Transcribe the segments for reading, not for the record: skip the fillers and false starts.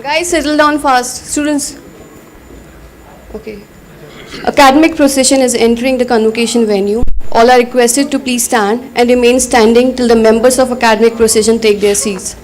Guys, settle down fast. Students. Okay. Academic procession is entering the convocation venue. All are requested to please stand and remain standing till the members of academic procession take their seats.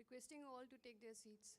Requesting all to take their seats.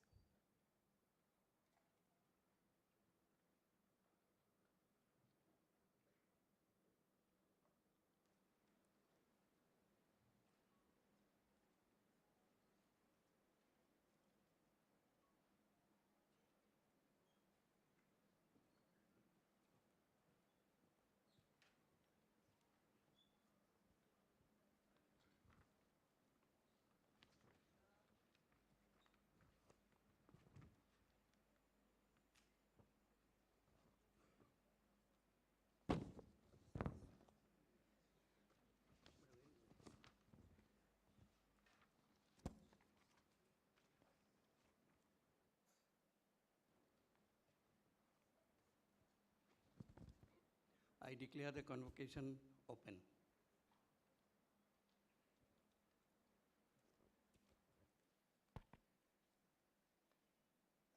I declare the convocation open.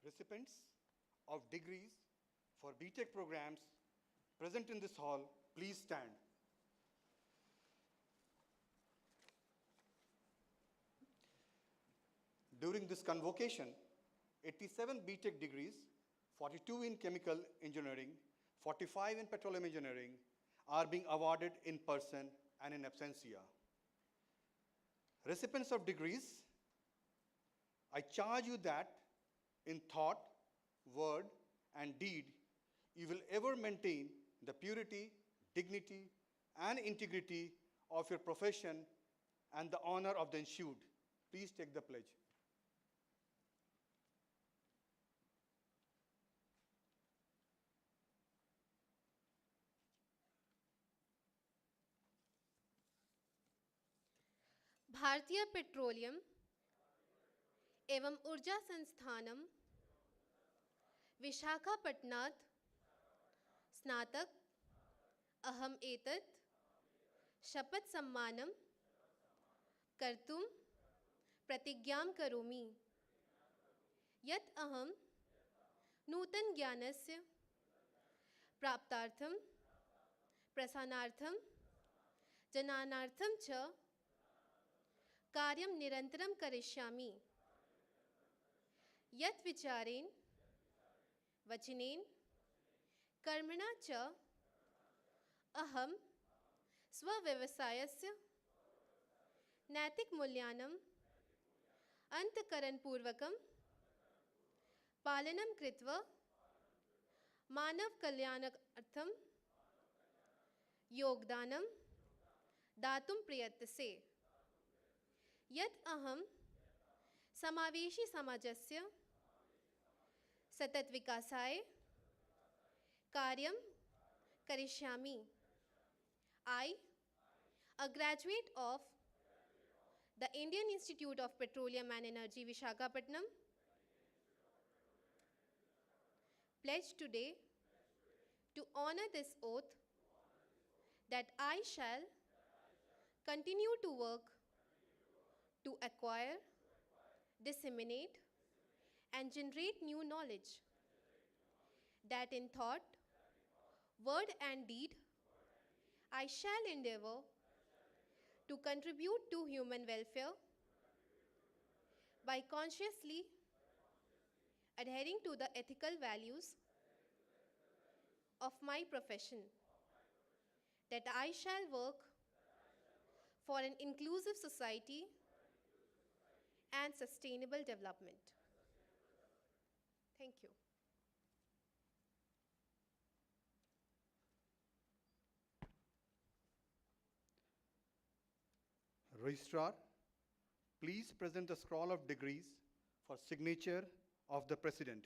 Recipients of degrees for BTech programs present in this hall, please stand. During this convocation, 87 BTech degrees, 42 in chemical engineering, 45 in petroleum engineering are being awarded in person and in absentia. Recipients of degrees, I charge you that in thought, word, and deed, you will ever maintain the purity, dignity, and integrity of your profession and the honor of the ensued. Please take the pledge. भारतीय petroleum एवं ऊर्जा संस्थानम विशाखापट्टनात् स्नातक अहम एतत् शपथ सम्मानम कर्तुम प्रतिज्ञां करोमि यत् अहम नूतन ज्ञानस्य प्राप्तार्थम प्रसारणार्थम जनानार्थम च कार्यं निरन्तरं करिष्यामि यत् विचारेण वचनेन कर्मणा च अहं स्वव्यवसायस्य नैतिकमूल्यानाम् अन्तःकरणपूर्वकं पालनं कृत्वा मानवकल्याणार्थं योगदानं दातुं प्रयतसे यत् अहं समावेशी समाजस्य सततविकासाय कार्यं करिष्यामि. I, a graduate of the Indian Institute of Petroleum and Energy, Visakhapatnam, pledge today to honor this oath that I shall continue to work to acquire, disseminate, and generate new knowledge, that in thought, word, and deed, I shall endeavor to contribute to human welfare by consciously adhering to the ethical values of my profession, that I shall work for an inclusive society and sustainable development. Thank you. Registrar, please present the scroll of degrees for signature of the President.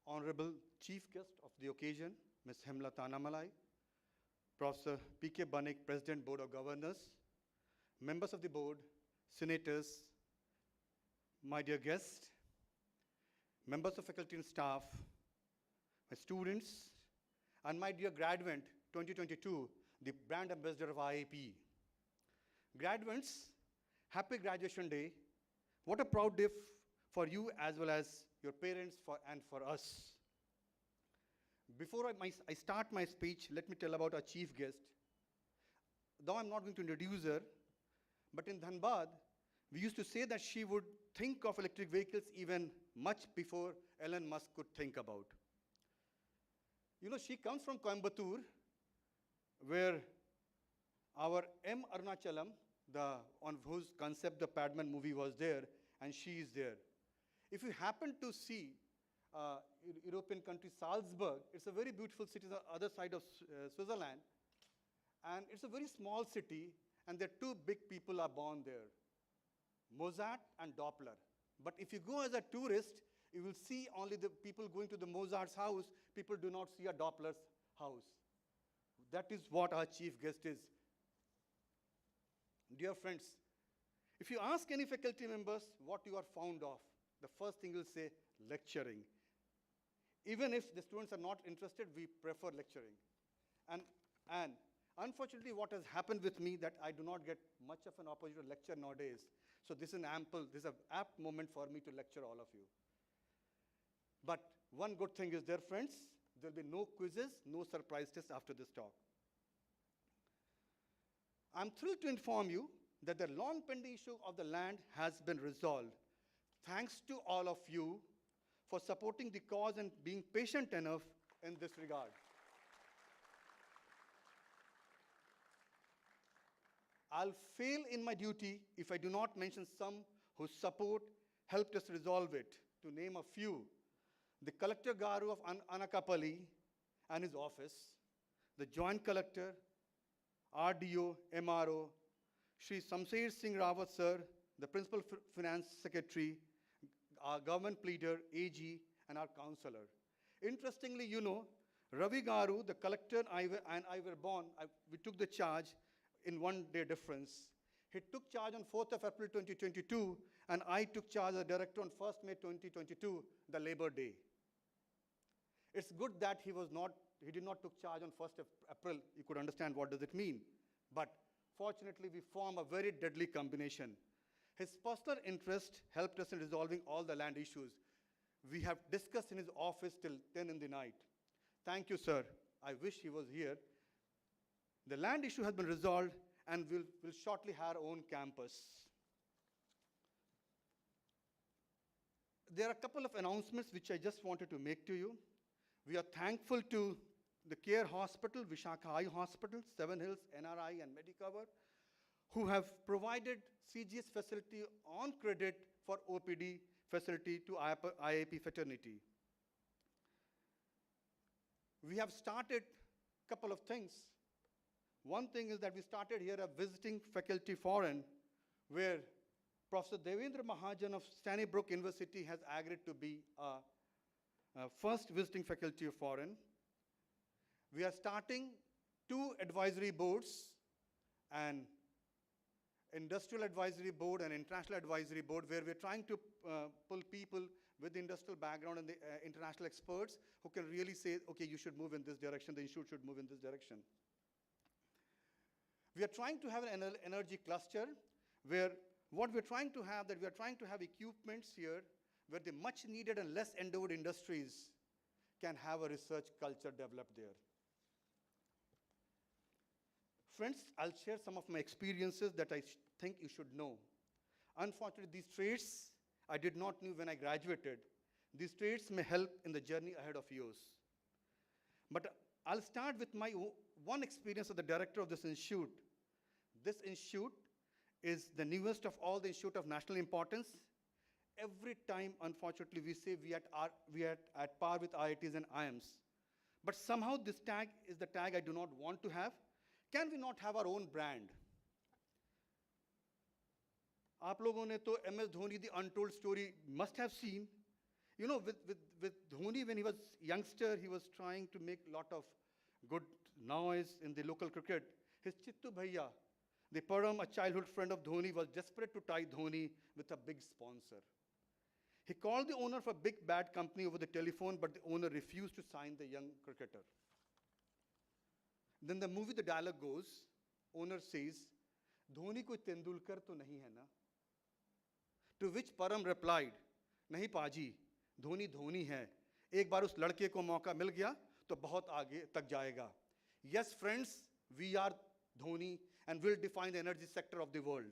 Honorable Chief Guest of the occasion, Ms. Himla Tanamalai, Professor P.K. Banik, President, Board of Governors, members of the board, senators, my dear guests, members of faculty and staff, my students, and my dear graduate 2022, the brand ambassador of IIPE. Graduates, happy graduation day. What a proud day for you as well as your parents and for us. Before I start my speech, let me tell about our chief guest. Though I'm not going to introduce her, but in Dhanbad, we used to say that she would think of electric vehicles even much before Elon Musk could think about. You know, she comes from Coimbatore, where our M. Arunachalam, on whose concept the Padman movie was there, and she is there. If you happen to see European country Salzburg. It's a very beautiful city on the other side of Switzerland. And it's a very small city, and there are two big people are born there, Mozart and Doppler. But if you go as a tourist, you will see only the people going to the Mozart's house. People do not see a Doppler's house. That is what our chief guest is. Dear friends, if you ask any faculty members what you are fond of, the first thing you'll say, lecturing. Even if the students are not interested, we prefer lecturing. And unfortunately, what has happened with me that I do not get much of an opportunity to lecture nowadays. So this is an apt moment for me to lecture all of you. But one good thing is there, friends, there'll be no quizzes, no surprise tests after this talk. I'm thrilled to inform you that the long pending issue of the land has been resolved. Thanks to all of you for supporting the cause and being patient enough in this regard. I'll fail in my duty if I do not mention some whose support helped us resolve it. To name a few, the Collector Garu of Anakapalli and his office, the Joint Collector, RDO, MRO, Shri Samsher Singh Rawat sir, the Principal Finance Secretary, our government pleader, AG, and our counselor. Interestingly, you know, Ravi Garu, the collector, and I were born, we took the charge in 1 day difference. He took charge on 4th of April 2022, and I took charge as director on 1st May 2022, the Labor Day. It's good that he did not take charge on 1st of April. You could understand what does it mean. But fortunately, we form a very deadly combination. His personal interest helped us in resolving all the land issues. We have discussed in his office till 10 in the night. Thank you, sir. I wish he was here. The land issue has been resolved, and we'll shortly have our own campus. There are a couple of announcements which I just wanted to make to you. We are thankful to the Care Hospital, Visakha Eye Hospital, Seven Hills, NRI, and Medicover, who have provided CGS facility on credit for OPD facility to IIPE fraternity. We have started a couple of things. One thing is that we started here a visiting faculty foreign, where Professor Devendra Mahajan of Stony Brook University has agreed to be a first visiting faculty of foreign. We are starting 2 advisory boards, an industrial advisory board and international advisory board, where we're trying to pull people with industrial background and the international experts who can really say, okay, you should move in this direction, the institute should move in this direction. We are trying to have an energy cluster where what we're trying to have, that we are trying to have equipments here where the much needed and less endowed industries can have a research culture developed there. Friends, I'll share some of my experiences that I think you should know. Unfortunately, these traits I did not know when I graduated. These traits may help in the journey ahead of yours. But I'll start with my one experience as the director of this institute. This institute is the newest of all the institutes of national importance. Every time, unfortunately, we say we are at par with IITs and IIMs. But somehow this tag is the tag I do not want to have. Can we not have our own brand? आप लोगों ने तो MS Dhoni, the untold story, must have seen. You know, with Dhoni, when he was youngster, he was trying to make a lot of good noise in the local cricket. His Chittu Bhaiya, the Param, a childhood friend of Dhoni, was desperate to tie Dhoni with a big sponsor. He called the owner of a big bad company over the telephone, but the owner refused to sign the young cricketer. Then the movie, the dialogue goes, owner says, Dhoni koi Tendulkar to nahi hai na? To which Param replied, nahi Paji, Dhoni Dhoni hai. Ek baar us ladke ko mauka mil gaya, to bahut aage tak jayega. Yes, friends, we are Dhoni and will define the energy sector of the world.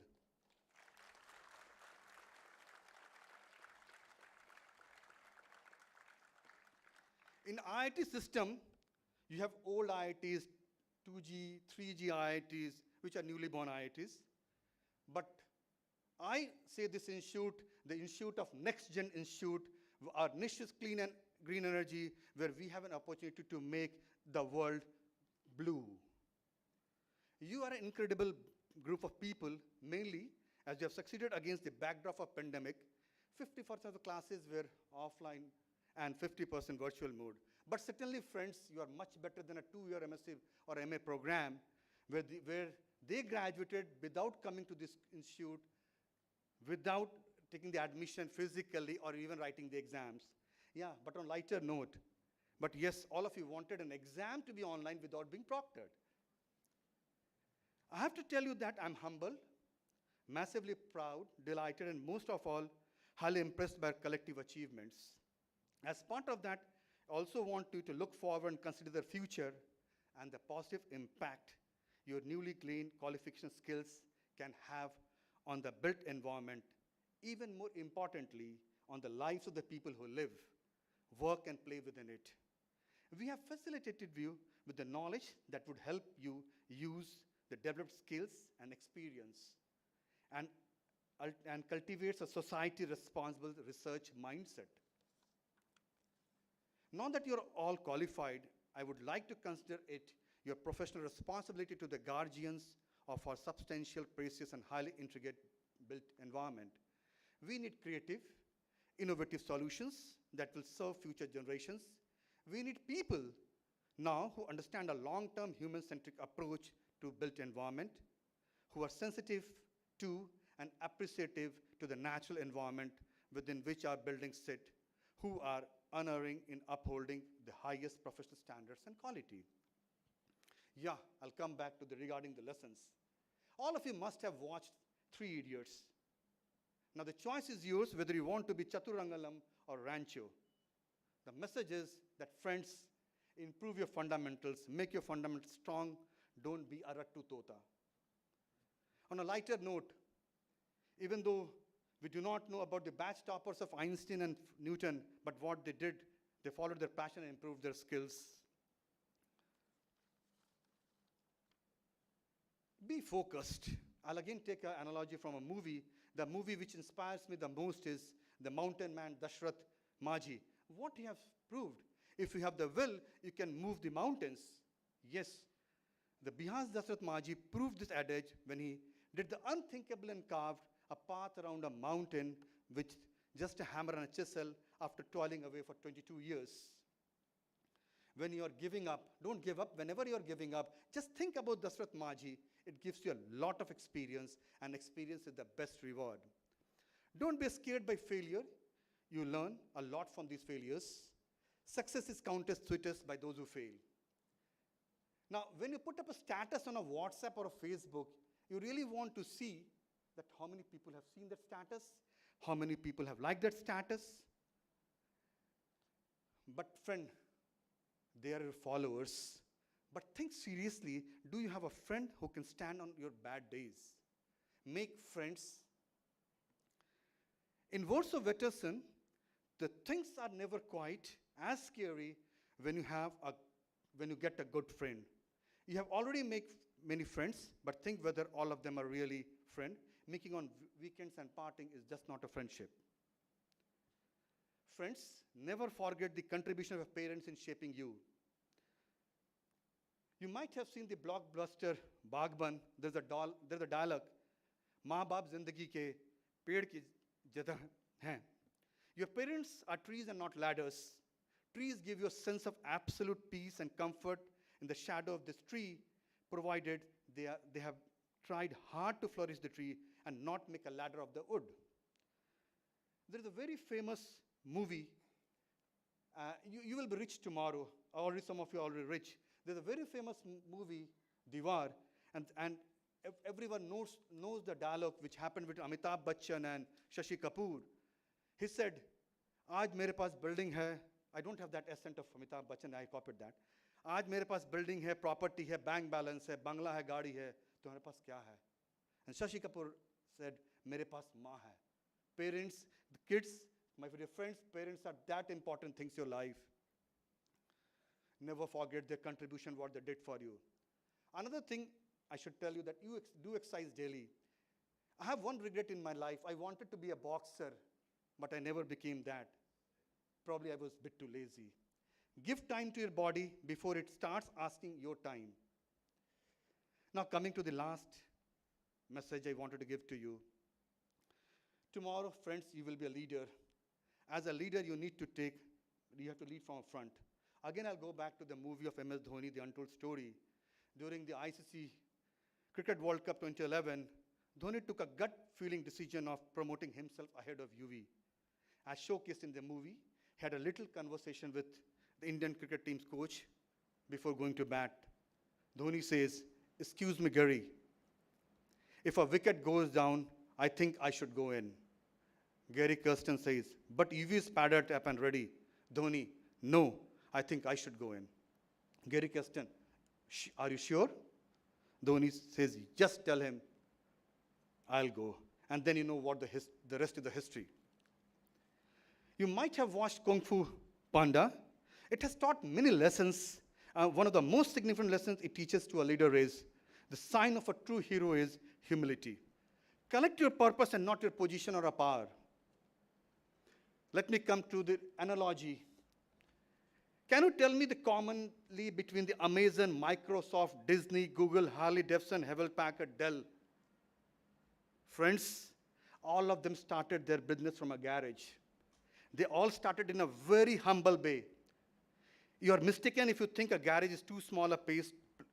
In IIT system, you have old IITs, 2G, 3G IITs, which are newly born IITs. But I say this institute, the institute of next gen institute, our niche is clean and green energy, where we have an opportunity to make the world blue. You are an incredible group of people, mainly as you have succeeded against the backdrop of pandemic. 50% of the classes were offline and 50% virtual mode. But certainly, friends, you are much better than a 2-year MSc or MA program where they graduated without coming to this institute, without taking the admission physically or even writing the exams. Yeah, but on lighter note, but yes, all of you wanted an exam to be online without being proctored. I have to tell you that I'm humble, massively proud, delighted, and most of all, highly impressed by our collective achievements. As part of that, I also want you to look forward and consider the future and the positive impact your newly gained qualification skills can have on the built environment, even more importantly, on the lives of the people who live, work, and play within it. We have facilitated you with the knowledge that would help you use the developed skills and experience and cultivates a society-responsible research mindset. Now that you're all qualified, I would like to consider it your professional responsibility to the guardians of our substantial, precious, and highly intricate built environment. We need creative, innovative solutions that will serve future generations. We need people now who understand a long-term human-centric approach to built environment, who are sensitive to and appreciative to the natural environment within which our buildings sit, who are unerring in upholding the highest professional standards and quality. Yeah, I'll come back to regarding the lessons. All of you must have watched 3 Idiots. Now the choice is yours whether you want to be Chaturangalam or Rancho. The message is that, friends, improve your fundamentals, make your fundamentals strong, don't be Arattu Tota. On a lighter note, even though we do not know about the batch toppers of Einstein and Newton, but what they did, they followed their passion and improved their skills. Be focused. I'll again take an analogy from a movie. The movie which inspires me the most is The Mountain Man, Dashrath Majhi. What he has proved, if you have the will, you can move the mountains. Yes, the Bihar's Dashrath Majhi proved this adage when he did the unthinkable and carved a path around a mountain with just a hammer and a chisel after toiling away for 22 years. When you are giving up, don't give up. Whenever you are giving up, just think about Dashrath Majhi. It gives you a lot of experience, and experience is the best reward. Don't be scared by failure. You learn a lot from these failures. Success is counted sweetest by those who fail. Now, when you put up a status on a WhatsApp or a Facebook, you really want to see that how many people have seen that status, how many people have liked that status. But friend, they are your followers. But think seriously, do you have a friend who can stand on your bad days? Make friends. In words of Wetterson, the things are never quite as scary when you get a good friend. You have already made many friends, but think whether all of them are really friends. Making on weekends and partying is just not a friendship. Friends, never forget the contribution of your parents in shaping you. You might have seen the blockbuster Bagban. There's a dialogue. Maa baap zindagi ke ped ki jada hain. Your parents are trees and not ladders. Trees give you a sense of absolute peace and comfort in the shadow of this tree, provided they have tried hard to flourish the tree and not make a ladder of the wood. There is a very famous movie. You will be rich tomorrow. Already some of you are already rich. There's a very famous movie, Diwar, and everyone knows the dialogue which happened between Amitabh Bachchan and Shashi Kapoor. He said, "Aaj mere paas building hai." I don't have that accent of Amitabh Bachchan, I copied that. "Aaj mere paas building hai, property hai, bank balance hai, bangla hai, gaadi hai, tumhare paas kya hai?" And Shashi Kapoor said, "Mere paas maa hai." Parents, the kids, my dear friends, parents are that important things in your life. Never forget their contribution, what they did for you. Another thing I should tell you that you do exercise daily. I have one regret in my life. I wanted to be a boxer, but I never became that. Probably I was a bit too lazy. Give time to your body before it starts asking your time. Now coming to the last message I wanted to give to you. Tomorrow, friends, you will be a leader. As a leader, you have to lead from front. Again, I'll go back to the movie of MS Dhoni, The Untold Story. During the ICC Cricket World Cup 2011, Dhoni took a gut-feeling decision of promoting himself ahead of UV. As showcased in the movie, he had a little conversation with the Indian cricket team's coach before going to bat. Dhoni says, "Excuse me, Gary. If a wicket goes down, I think I should go in." Gary Kirsten says, "But UV is padded up and ready." Dhoni, "No, I think I should go in." Gary Kirsten, "Are you sure?" Dhoni says, "Just tell him I'll go." And then you know what the rest is the history. You might have watched Kung Fu Panda. It has taught many lessons. One of the most significant lessons it teaches to a leader is the sign of a true hero is humility. Collect your purpose and not your position or a power. Let me come to the analogy. Can you tell me the commonly between the Amazon, Microsoft, Disney, Google, Harley Davidson, Hewlett Packard, Dell? Friends, all of them started their business from a garage. They all started in a very humble way. You are mistaken if you think a garage is too small a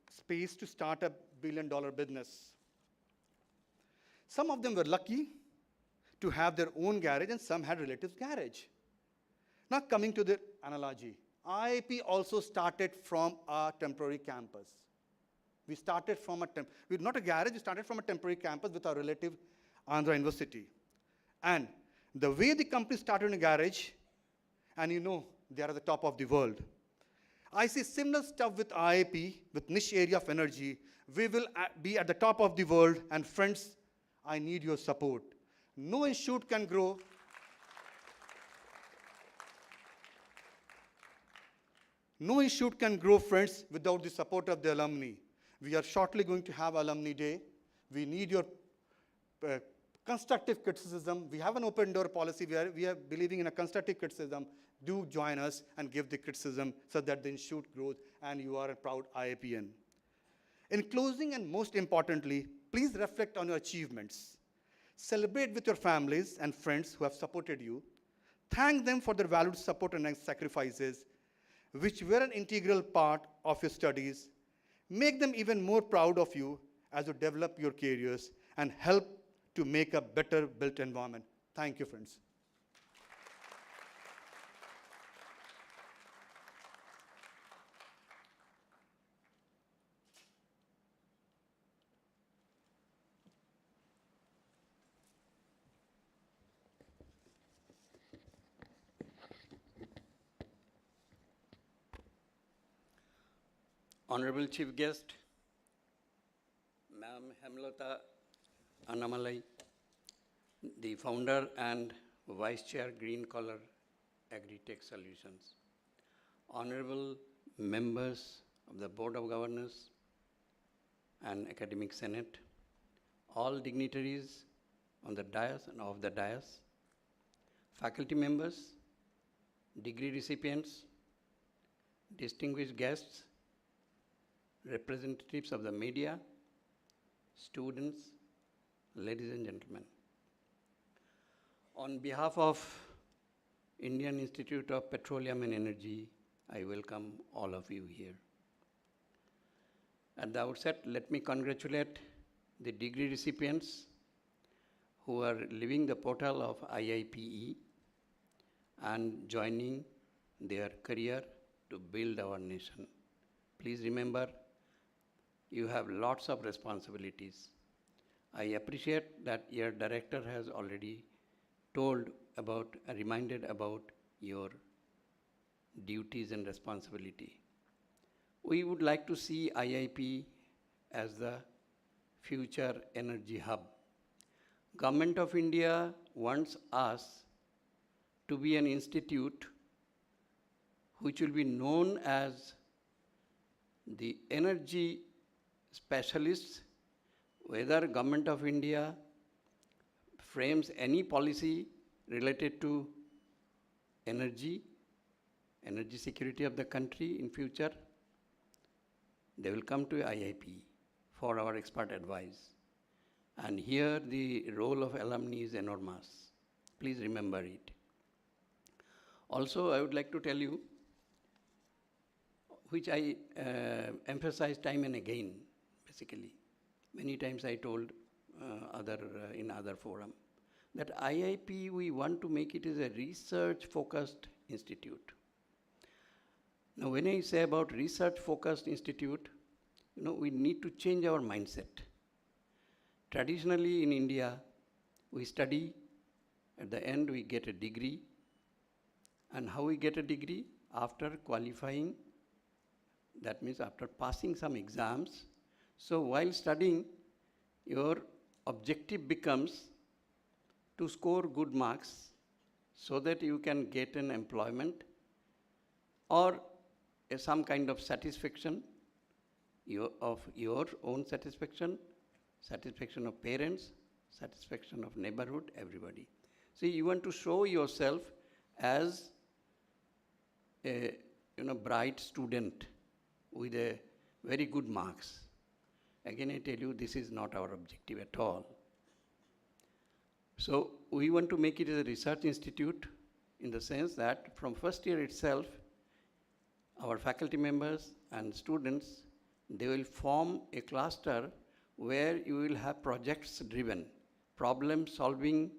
space to start a billion-dollar business. Some of them were lucky to have their own garage, and some had relatives' garage. Now coming to the analogy. IIP also started from a temporary campus. We started from not a garage, we started from a temporary campus with our relative Andhra University. And the way the company started in a garage, and you know, they are at the top of the world. I see similar stuff with IIP, with niche area of energy. We will be at the top of the world, and friends, I need your support. No institute can grow. No institute can grow, friends, without the support of the alumni. We are shortly going to have Alumni Day. We need your constructive criticism. We have an open door policy. We are believing in a constructive criticism. Do join us and give the criticism so that the institute grows and you are a proud IIPN. In closing, and most importantly, please reflect on your achievements. Celebrate with your families and friends who have supported you. Thank them for their valued support and sacrifices, which were an integral part of your studies. Make them even more proud of you as you develop your careers and help to make a better built environment. Thank you, friends. Honorable Chief Guest, Ma'am Hemlata Annamalai, the founder and Vice Chair, Green Collar Agri-Tech Solutions. Honorable members of the Board of Governors and Academic Senate, all dignitaries on the dais and off the dais, faculty members, degree recipients, distinguished guests, representatives of the media, students, ladies and gentlemen. On behalf of Indian Institute of Petroleum and Energy, I welcome all of you here. At the outset, let me congratulate the degree recipients who are leaving the portal of IIPE and joining their career to build our nation. Please remember, you have lots of responsibilities. I appreciate that your director has already reminded about your duties and responsibility. We would like to see IIP as the future energy hub. Government of India wants us to be an institute which will be known as the energy specialists, whether Government of India frames any policy related to energy, energy security of the country in future, they will come to IIPE for our expert advice. And here the role of alumni is enormous. Please remember it. Also, I would like to tell you, which I emphasize time and again, basically. Many times I told in other forum, that IIP, we want to make it as a research-focused institute. Now, when I say about research-focused institute, we need to change our mindset. Traditionally in India, we study, at the end we get a degree. And how we get a degree? After qualifying, that means after passing some exams. So while studying, your objective becomes to score good marks so that you can get an employment or some kind of satisfaction of your own satisfaction, satisfaction of parents, satisfaction of neighborhood, everybody. See, you want to show yourself as a bright student with a very good marks. Again, I tell you, this is not our objective at all. So we want to make it as a research institute in the sense that from first year itself, our faculty members and students, they will form a cluster where you will have projects driven, problem solving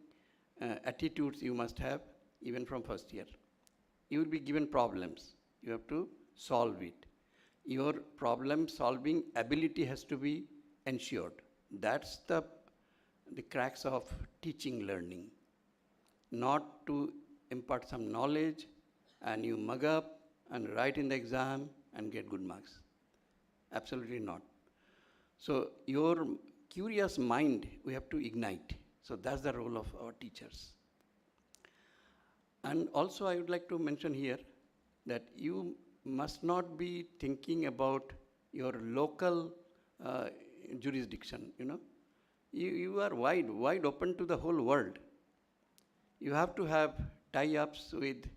attitudes you must have even from first year. You will be given problems, you have to solve it. Your problem solving ability has to be ensured. That's the cracks of teaching learning. Not to impart some knowledge and you mug up and write in the exam and get good marks. Absolutely not. So your curious mind, we have to ignite. So that's the role of our teachers. And also I would like to mention here that you must not be thinking about your local jurisdiction, You are wide open to the whole world. You have to have tie-ups with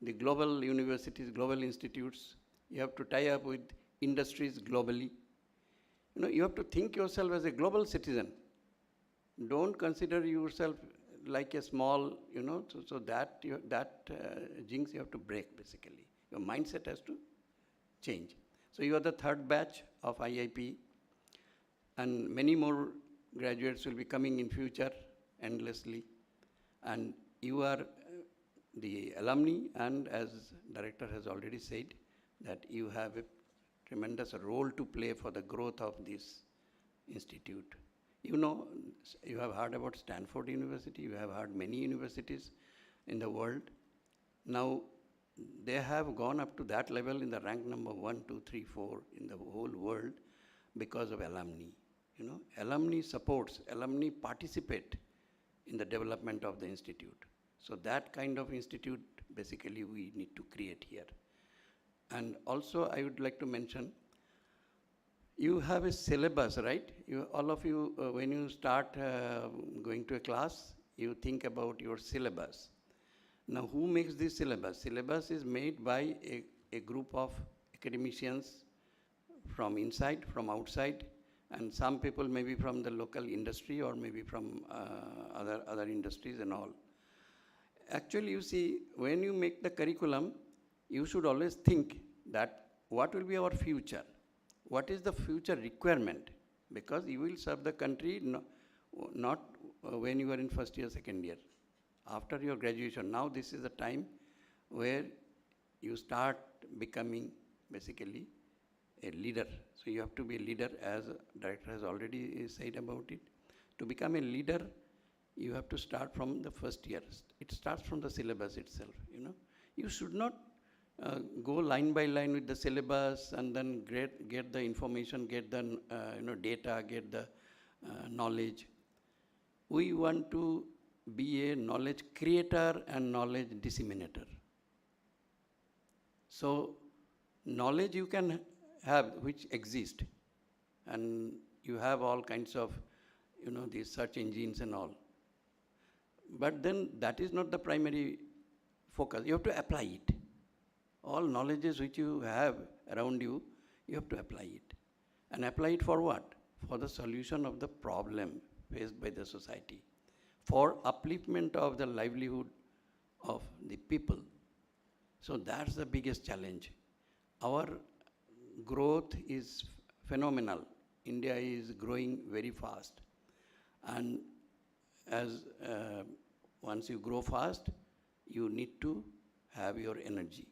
the global universities, global institutes. You have to tie up with industries globally. You have to think yourself as a global citizen. Don't consider yourself like a small, so that jinx you have to break, basically. Your mindset has to change. So you are the third batch of IIP, and many more graduates will be coming in future endlessly. And you are the alumni, and as director has already said, that you have a tremendous role to play for the growth of this institute. You have heard about Stanford University, you have heard many universities in the world. Now, they have gone up to that level in the rank number 1, 2, 3, 4 in the whole world because of alumni. Alumni supports, alumni participate in the development of the institute. So that kind of institute, basically, we need to create here. And also, I would like to mention, you have a syllabus, right? All of you, when you start going to a class, you think about your syllabus. Now, who makes this syllabus? Syllabus is made by a group of academicians from inside, from outside, and some people maybe from the local industry or maybe from other industries and all. Actually, you see, when you make the curriculum, you should always think that what will be our future? What is the future requirement? Because you will serve the country not when you are in first year, second year. After your graduation, now this is the time where you start becoming basically a leader. So you have to be a leader, as director has already said about it. To become a leader, you have to start from the first year. It starts from the syllabus itself, You should not go line by line with the syllabus and then get the information, get the data, get the knowledge. We want to be a knowledge creator and knowledge disseminator. So knowledge you can have which exist, and you have all kinds of these search engines and all. But then that is not the primary focus. You have to apply it. All knowledges which you have around you, you have to apply it. And apply it for what? For the solution of the problem faced by the society, for upliftment of the livelihood of the people. So that's the biggest challenge. Our growth is phenomenal. India is growing very fast. And as once you grow fast, you need to have your energy.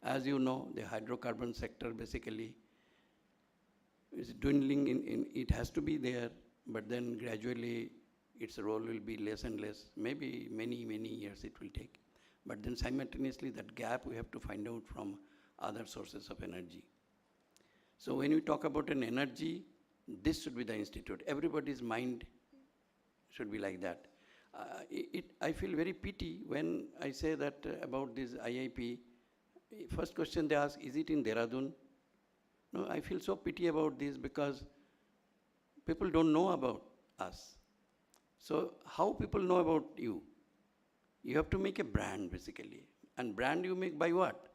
As you know, the hydrocarbon sector basically is dwindling in it has to be there, but then gradually its role will be less and less. Maybe many, many years it will take. But then simultaneously that gap we have to find out from other sources of energy. So when we talk about an energy, this should be the institute. Everybody's mind should be like that. I feel very pity when I say that about this IIP. First question they ask, is it in Dehradun? No, I feel so pity about this because people don't know about us. So how people know about you? You have to make a brand basically. And brand you make by what?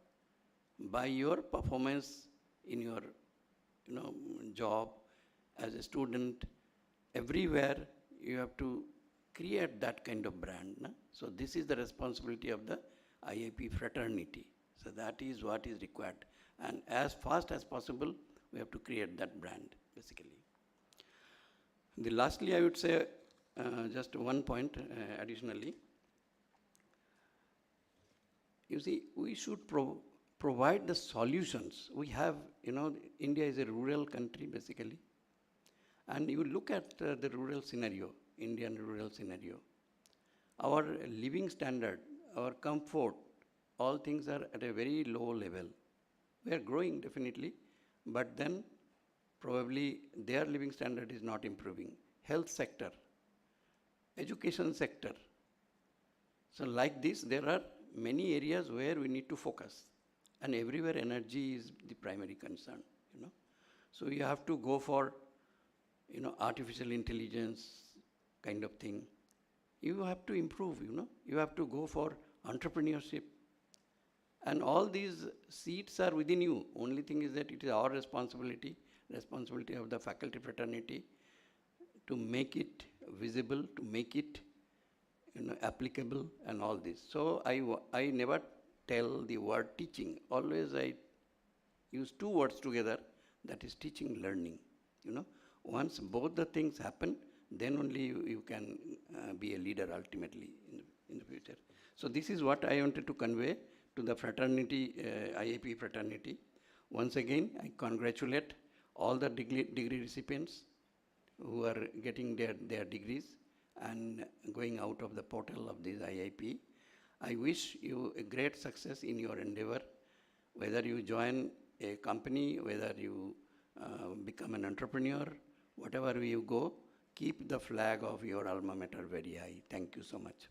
By your performance in your job, as a student, everywhere you have to create that kind of brand. Na? So this is the responsibility of the IIP fraternity. So that is what is required. And as fast as possible, we have to create that brand, basically. Lastly, I would say just one point additionally. You see, we should provide the solutions. We have, India is a rural country, basically. And you look at the rural scenario, Indian rural scenario. Our living standard, our comfort, all things are at a very low level. We are growing, definitely, but then probably their living standard is not improving. Health sector, education sector. So like this, there are many areas where we need to focus. And everywhere energy is the primary concern, So you have to go for, artificial intelligence kind of thing. You have to improve, You have to go for entrepreneurship. And all these seats are within you. Only thing is that it is our responsibility of the faculty fraternity to make it visible, to make it applicable and all this. So I never tell the word teaching. Always I use two words together, that is teaching, learning. Once both the things happen, then only you can be a leader ultimately in the future. So this is what I wanted to convey to the fraternity, IIP fraternity. Once again, I congratulate all the degree recipients who are getting their degrees and going out of the portal of this IIP. I wish you a great success in your endeavor, whether you join a company, whether you become an entrepreneur, whatever way you go, keep the flag of your alma mater very high. Thank you so much.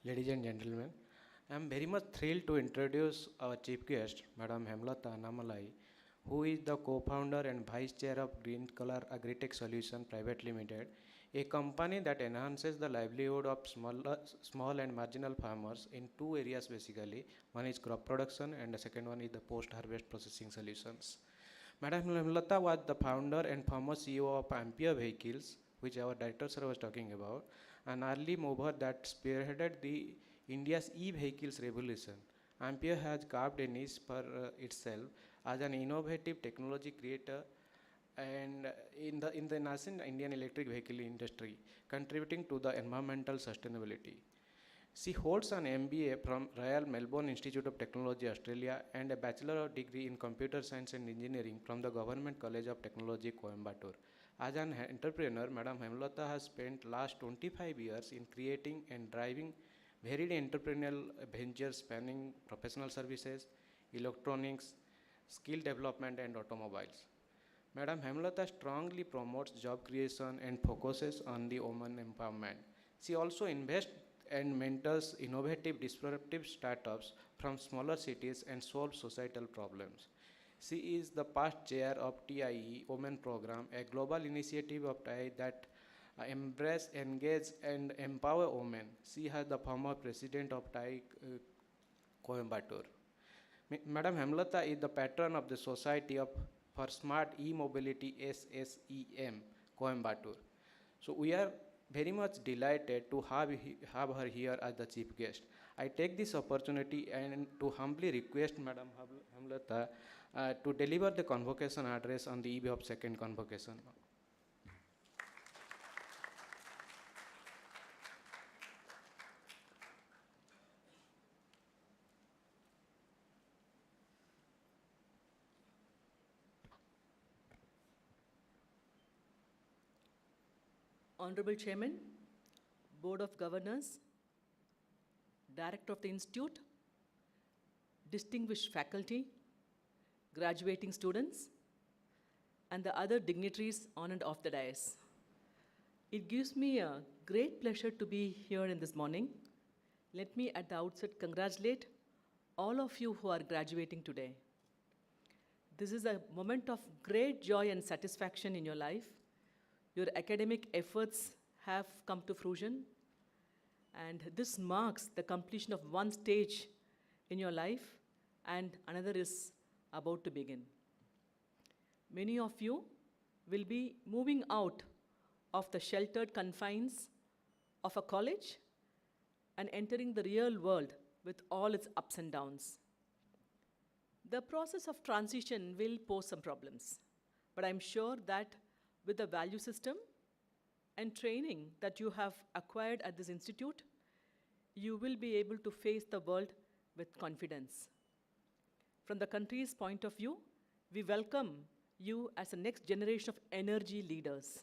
Ladies and gentlemen, I am very much thrilled to introduce our chief guest, Madam Hemlata Annamalai, who is the co-founder and vice chair of Green Color Agritech Solution Private Limited, a company that enhances the livelihood of small and marginal farmers in two areas basically. One is crop production and the second one is the post-harvest processing solutions. Madam Hemlata was the founder and former CEO of Ampere Vehicles, which our director sir was talking about, an early mover that spearheaded the India's e-vehicles revolution. Ampere has carved a niche for itself as an innovative technology creator and in the nascent Indian electric vehicle industry, contributing to the environmental sustainability. She holds an MBA from Royal Melbourne Institute of Technology, Australia, and a bachelor degree in computer science and engineering from the Government College of Technology, Coimbatore. As an entrepreneur, Madam Hemlata has spent last 25 years in creating and driving varied entrepreneurial ventures spanning professional services, electronics, skill development, and automobiles. Madam Hemlata strongly promotes job creation and focuses on the women empowerment. She also invests and mentors innovative disruptive startups from smaller cities and solves societal problems. She is the past chair of TIE Women Program, a global initiative of TIE that embrace, engage, and empower women. She has the former president of TIE Coimbatore. Madam Hemlata is the patron of the Society for Smart E-Mobility SSEM Coimbatore. So we are very much delighted to have her here as the chief guest. I take this opportunity and to humbly request Madam Hemlata to deliver the convocation address on the eve of second convocation. Honorable Chairman, Board of Governors, Director of the Institute, distinguished faculty, graduating students, and the other dignitaries on and off the dais. It gives me a great pleasure to be here in this morning. Let me at the outset congratulate all of you who are graduating today. This is a moment of great joy and satisfaction in your life. Your academic efforts have come to fruition, and this marks the completion of one stage in your life, and another is about to begin. Many of you will be moving out of the sheltered confines of a college and entering the real world with all its ups and downs. The process of transition will pose some problems, but I'm sure that with the value system and training that you have acquired at this institute, you will be able to face the world with confidence. From the country's point of view, we welcome you as the next generation of energy leaders.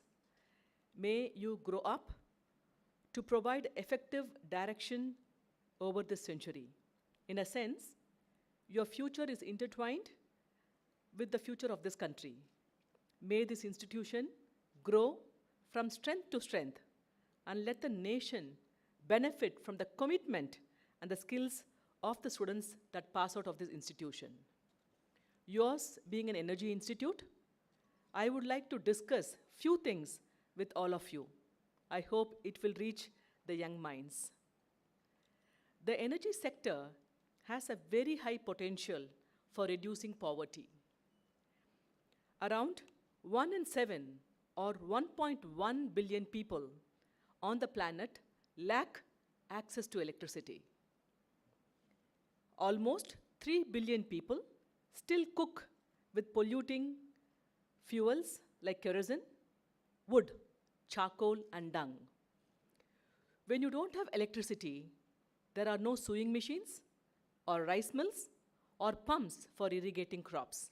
May you grow up to provide effective direction over this century. In a sense, your future is intertwined with the future of this country. May this institution grow from strength to strength, and let the nation benefit from the commitment and the skills of the students that pass out of this institution. Yours being an energy institute, I would like to discuss few things with all of you. I hope it will reach the young minds. The energy sector has a very high potential for reducing poverty. Around 1 in 7 or 1.1 billion people on the planet lack access to electricity. Almost 3 billion people still cook with polluting fuels like kerosene, wood, charcoal, and dung. When you don't have electricity, there are no sewing machines or rice mills or pumps for irrigating crops.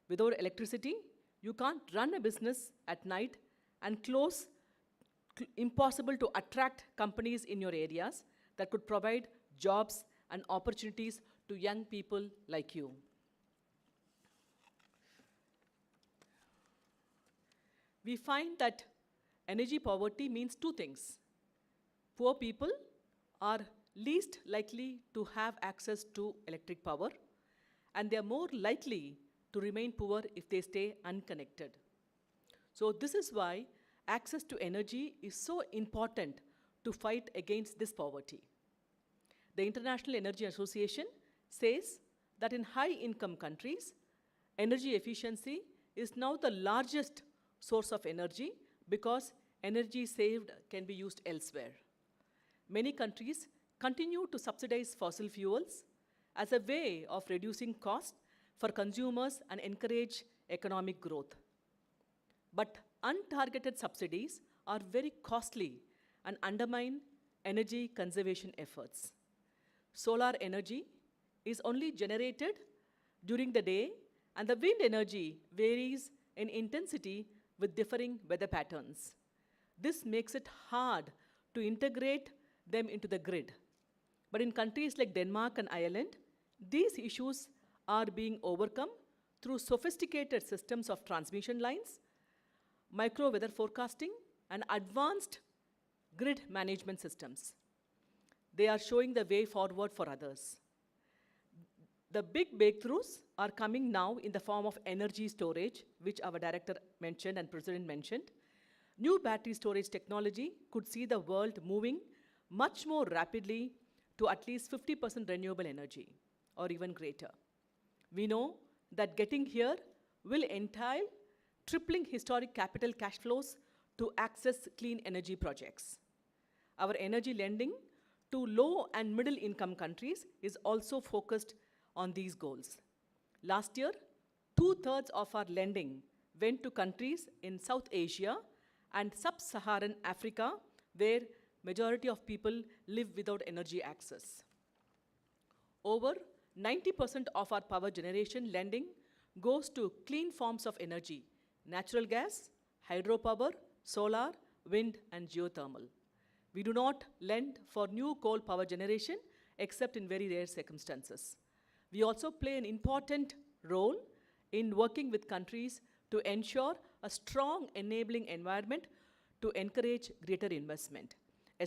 Without electricity, you can't run a business at night and impossible to attract companies in your areas that could provide jobs and opportunities to young people like you. We find that energy poverty means two things. Poor people are least likely to have access to electric power, and they are more likely to remain poor if they stay unconnected. So this is why access to energy is so important to fight against this poverty. The International Energy Association says that in high-income countries, energy efficiency is now the largest source of energy because energy saved can be used elsewhere. Many countries continue to subsidize fossil fuels as a way of reducing costs for consumers and encourage economic growth. But untargeted subsidies are very costly and undermine energy conservation efforts. Solar energy is only generated during the day, and the wind energy varies in intensity with differing weather patterns. This makes it hard to integrate them into the grid. But in countries like Denmark and Ireland, these issues are being overcome through sophisticated systems of transmission lines, micro weather forecasting, and advanced grid management systems. They are showing the way forward for others. The big breakthroughs are coming now in the form of energy storage, which our director mentioned and president mentioned. New battery storage technology could see the world moving much more rapidly to at least 50% renewable energy, or even greater. We know that getting here will entail tripling historic capital cash flows to access clean energy projects. Our energy lending to low and middle income countries is also focused on these goals. Last year, 2/3 of our lending went to countries in South Asia and sub-Saharan Africa, where majority of people live without energy access. Over 90% of our power generation lending goes to clean forms of energy: natural gas, hydropower, solar, wind, and geothermal. We do not lend for new coal power generation except in very rare circumstances. We also play an important role in working with countries to ensure a strong enabling environment to encourage greater investment,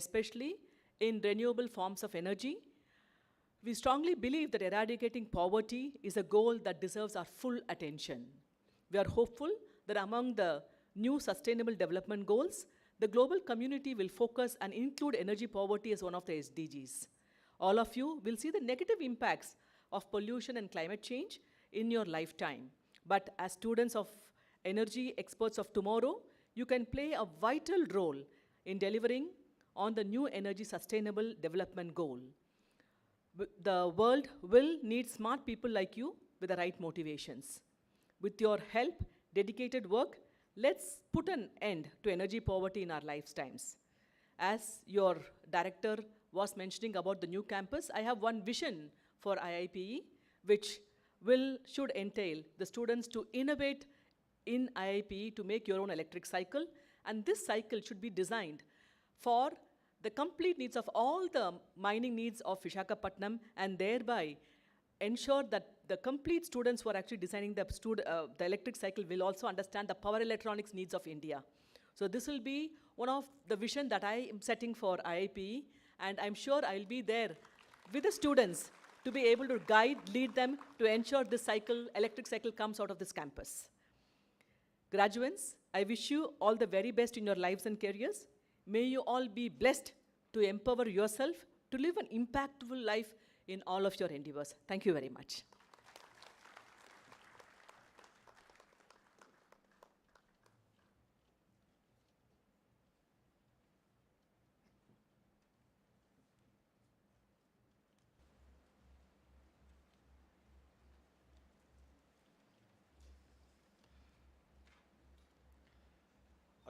especially in renewable forms of energy. We strongly believe that eradicating poverty is a goal that deserves our full attention. We are hopeful that among the new sustainable development goals, the global community will focus and include energy poverty as one of the SDGs. All of you will see the negative impacts of pollution and climate change in your lifetime. But as students of energy experts of tomorrow, you can play a vital role in delivering on the new energy sustainable development goal. The world will need smart people like you with the right motivations. With your help, dedicated work, let's put an end to energy poverty in our lifetimes. As your director was mentioning about the new campus, I have one vision for IIPE, which should entail the students to innovate in IIPE to make your own electric cycle. And this cycle should be designed for the complete needs of all the mining needs of VISAKHAPATNam, and thereby ensure that the complete students who are actually designing the electric cycle will also understand the power electronics needs of India. So this will be one of the vision that I am setting for IIPE, and I'm sure I'll be there with the students to be able to guide, lead them to ensure this cycle, electric cycle, comes out of this campus. Graduates, I wish you all the very best in your lives and careers. May you all be blessed to empower yourself to live an impactful life in all of your endeavors. Thank you very much.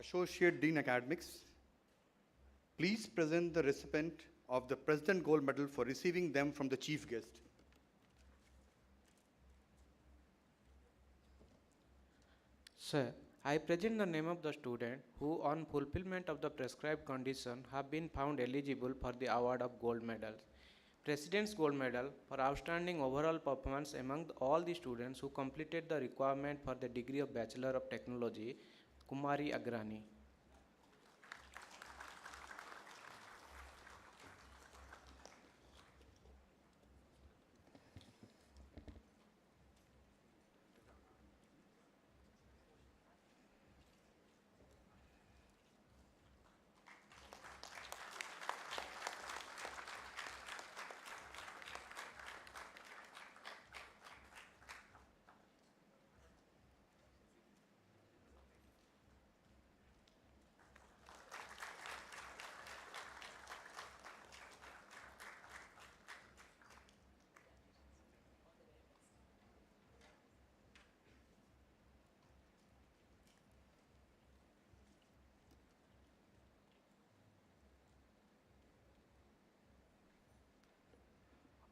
Associate Dean Academics, please present the recipient of the President Gold Medal for receiving them from the Chief Guest. Sir, I present the name of the student who, on fulfillment of the prescribed condition, have been found eligible for the award of gold medal. President's Gold Medal for outstanding overall performance among all the students who completed the requirement for the degree of Bachelor of Technology, Kumari Agrani.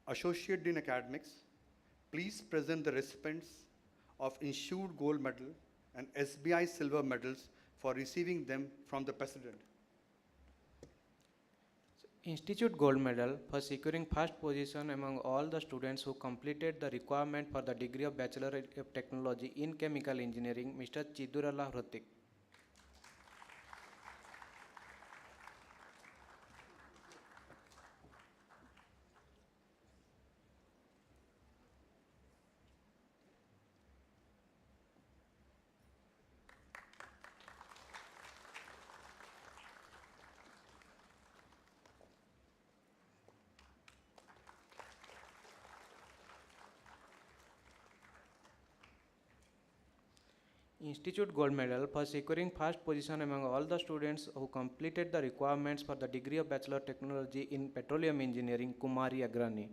Associate Dean Academics, please present the recipients of Institute Gold Medal and SBI Silver Medals for receiving them from the President. Institute Gold Medal for securing first position among all the students who completed the requirement for the degree of Bachelor of Technology in Chemical Engineering, Mr. Chidurala Hrotik. Institute Gold Medal for securing first position among all the students who completed the requirements for the degree of Bachelor of Technology in Petroleum Engineering, Kumari Agrani.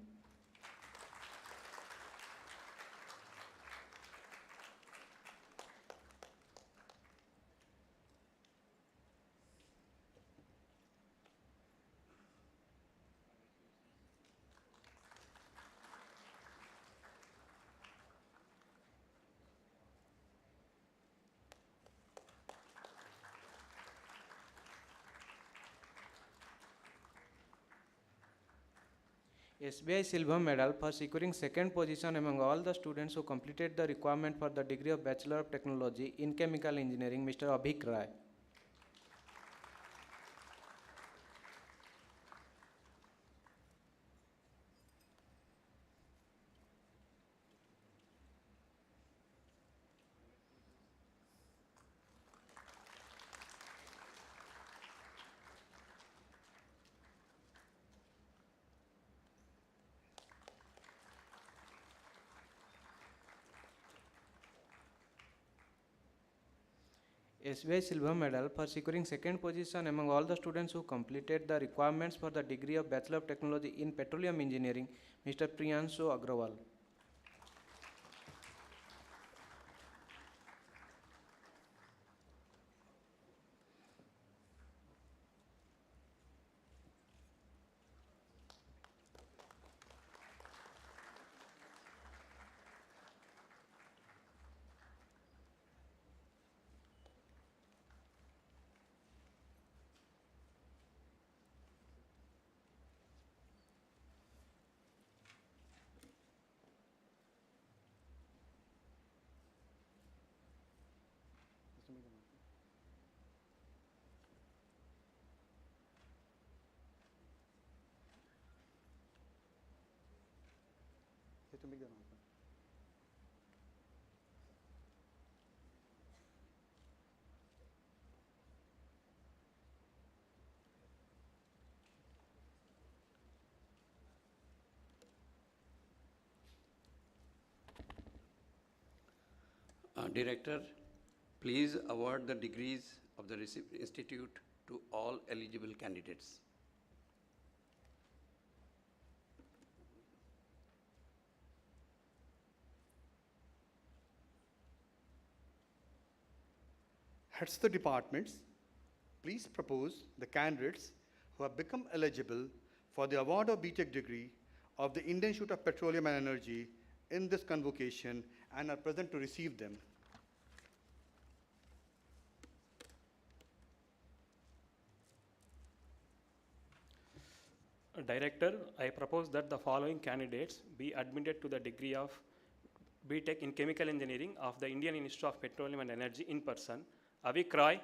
SBI Silver Medal for securing second position among all the students who completed the requirement for the degree of Bachelor of Technology in Chemical Engineering, Mr. Abhik Rai. SBI Silver Medal for securing second position among all the students who completed the requirements for the degree of Bachelor of Technology in Petroleum Engineering, Mr. Priyanshu Agrawal. To make the announcement. Director, please award the degrees of the institute to all eligible candidates. Heads of the departments, please propose the candidates who have become eligible for the award of BTech degree of the Indian Institute of Petroleum and Energy in this convocation and are present to receive them. Director, I propose that the following candidates be admitted to the degree of BTech in Chemical Engineering of the Indian Institute of Petroleum and Energy in person. Avik Roy,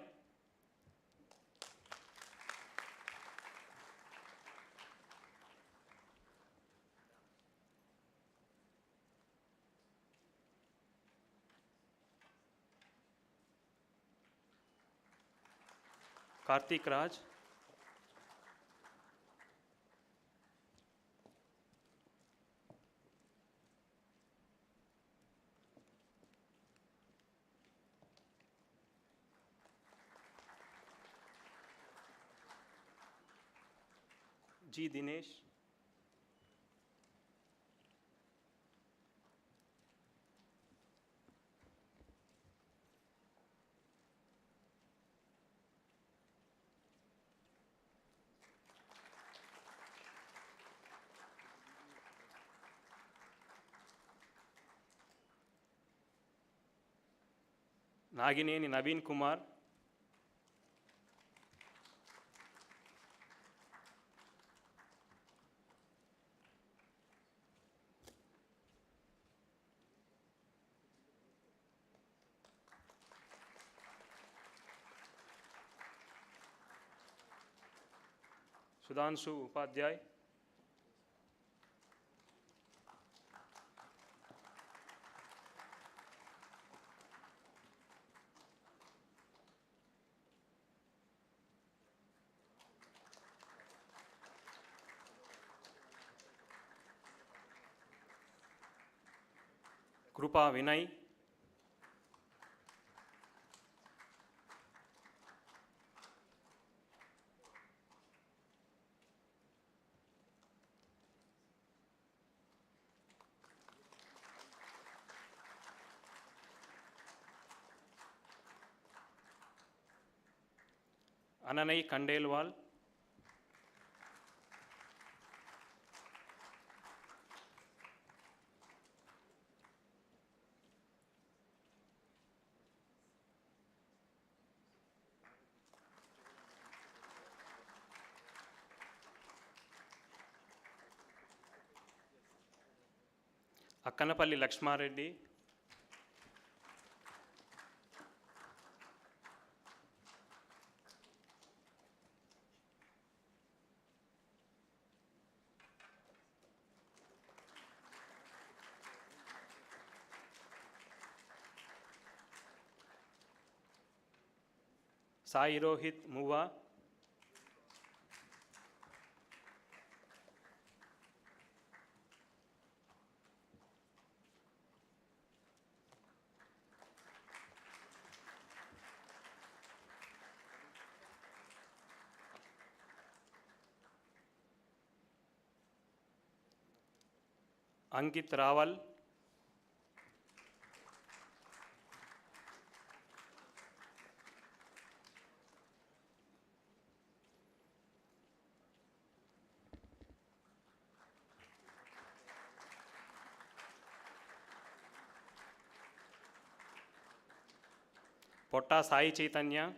Karthik Raj, G. Dinesh, Nagineni Naveen Kumar, Sudhanshu Upadhyay, Krupa Vinay, Ananai Kandelwal, Akkanapalli Lakshmareddy, Sai Rohit Muva, Ankit Rawal, Potta Sai Chaitanya,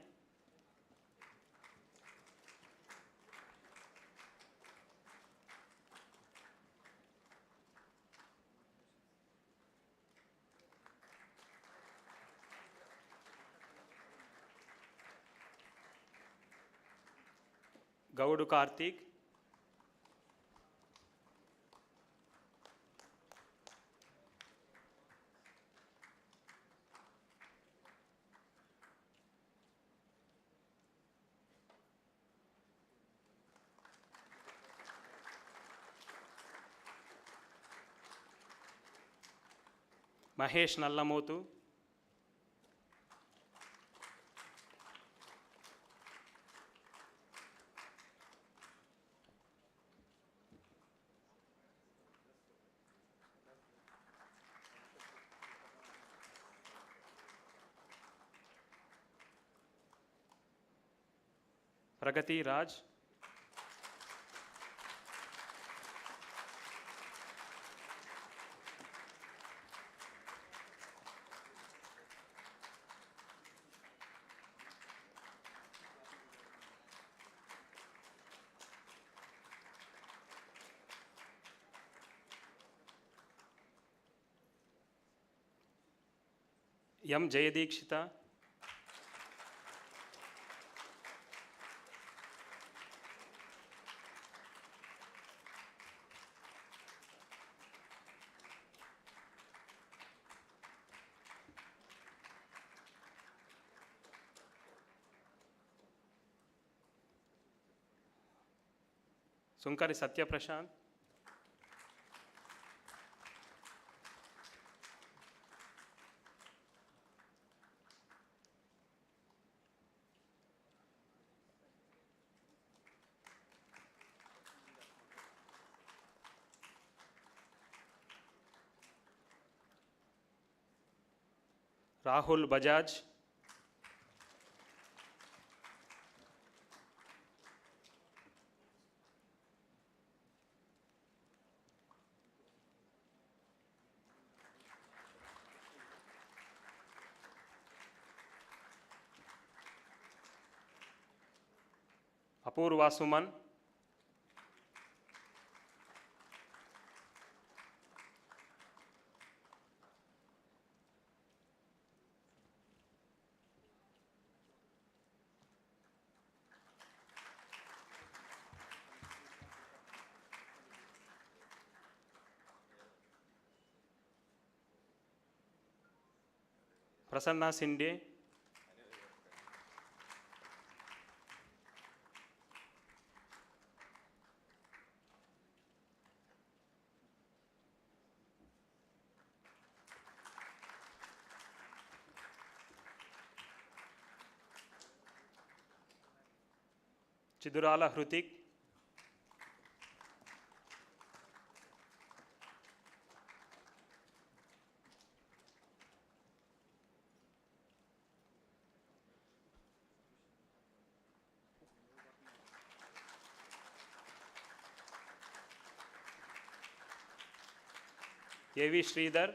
Gaudu Karthik, Mahesh Nallamotu, Pragati Raj, M. Jayadikshita, Sunkari Satya Prashant, Rahul Bajaj, Apurva Suman, Prasanna Sinde, Chidurala Hrutik, A.V. Sridhar,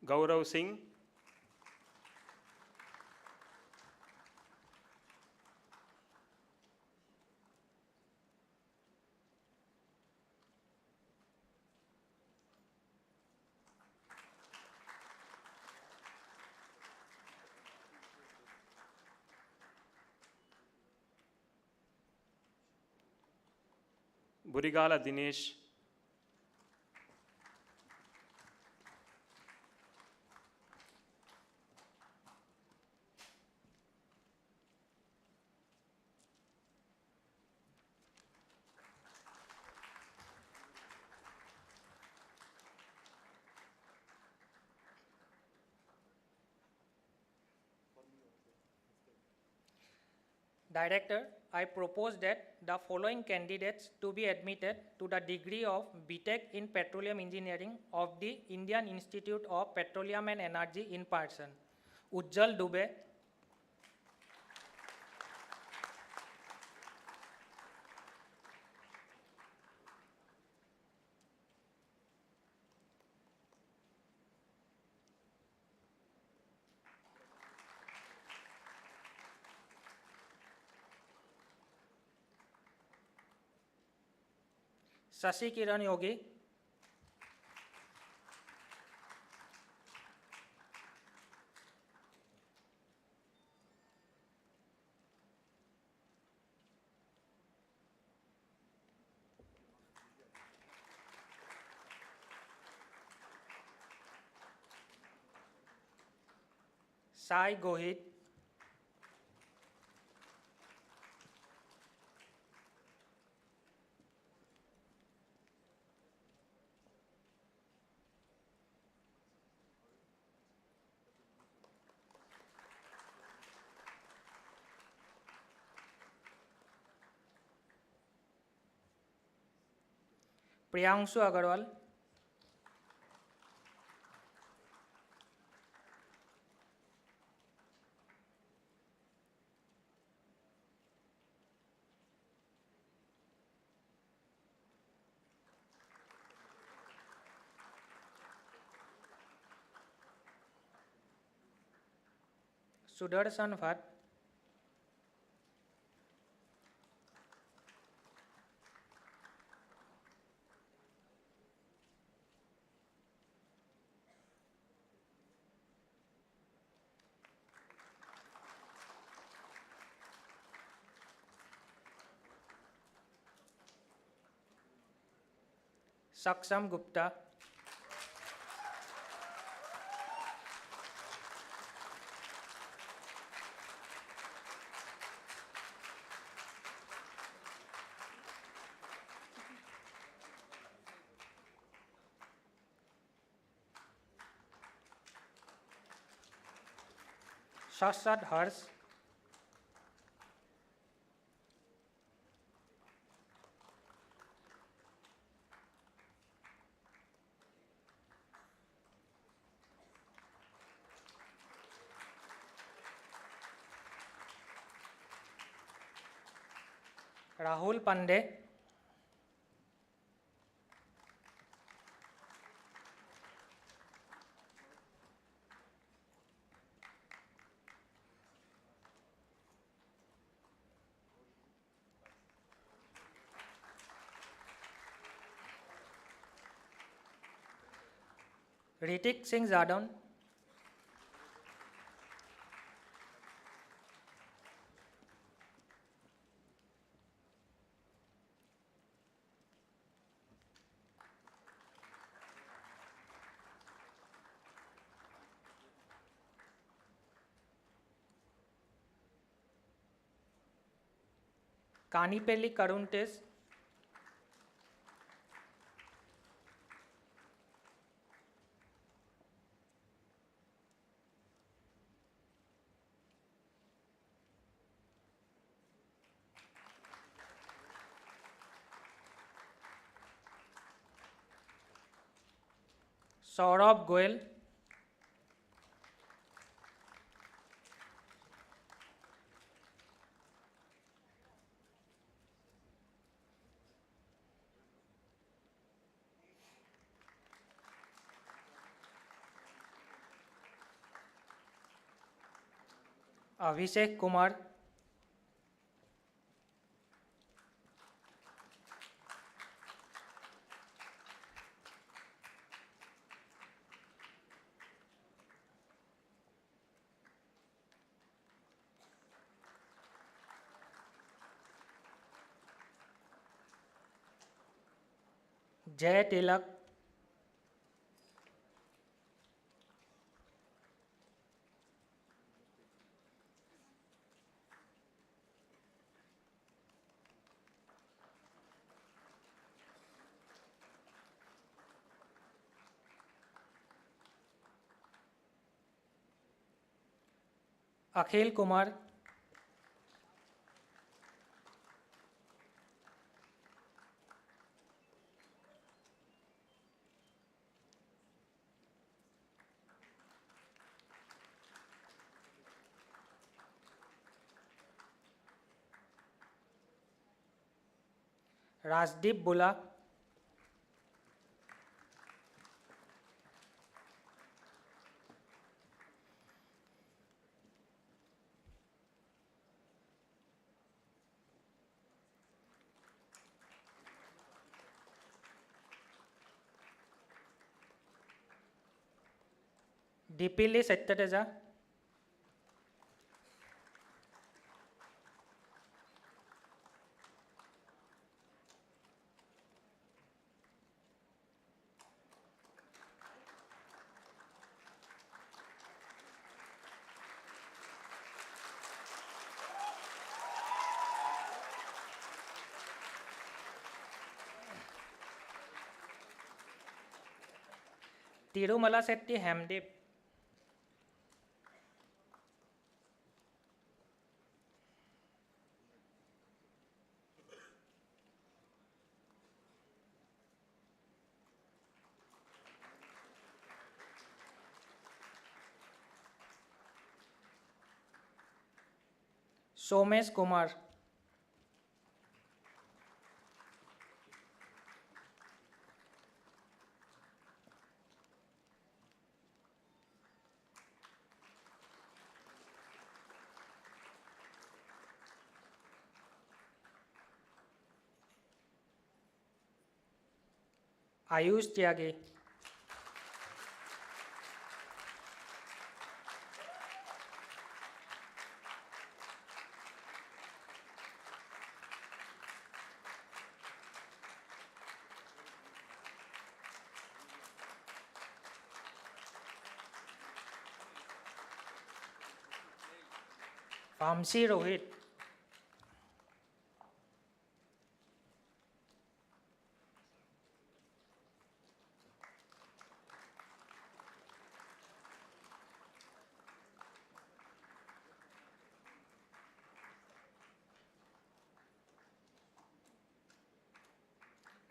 Gaurav Singh, Burigala Dinesh, Director, I propose that the following candidates to be admitted to the degree of BTech in Petroleum Engineering of the Indian Institute of Petroleum and Energy in person. Ujjal Dubey, Shashi Kiran Yogi, Sai Gohit, Priyanshu Agarwal, Sudarshan Bhatt, Saksham Gupta, Shashad Harsh, Rahul Pandey, Ritik Singh Jadon, Kanipelli Karuntes, Saurabh Goel, Abhishek Kumar, Jay Tilak, Akhil Kumar, Rajdeep Bula, Dipili Satyateja, Tirumala Setti Hamdeep, Somesh Kumar, Ayush Tyagi, Vamsi Rohit,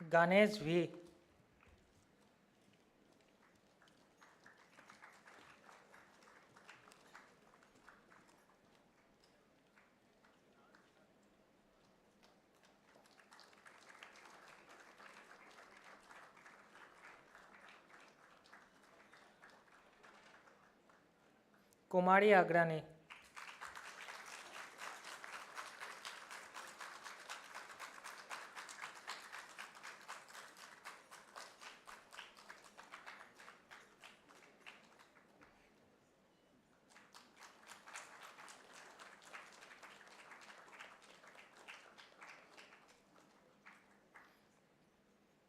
Ganesh V, Kumari Agrani,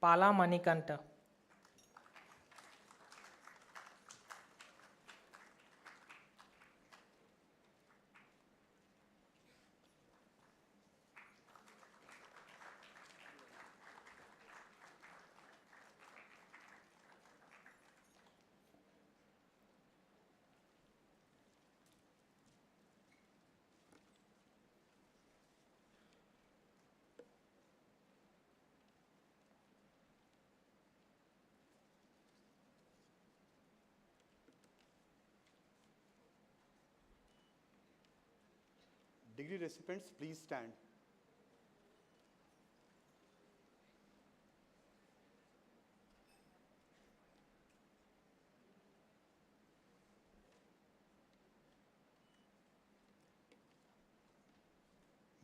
Pala Manikanta, Degree recipients, please stand.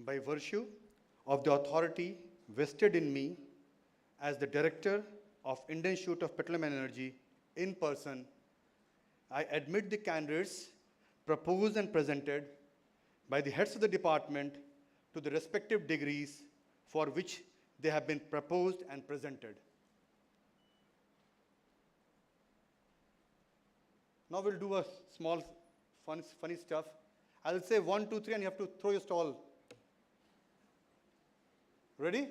By virtue of the authority vested in me as the Director of Indian Institute of Petroleum and Energy in person, I admit the candidates proposed and presented by the heads of the department to the respective degrees for which they have been proposed and presented. Now we'll do a small funny stuff. I'll say 1, 2, 3, and you have to throw your stall. Ready?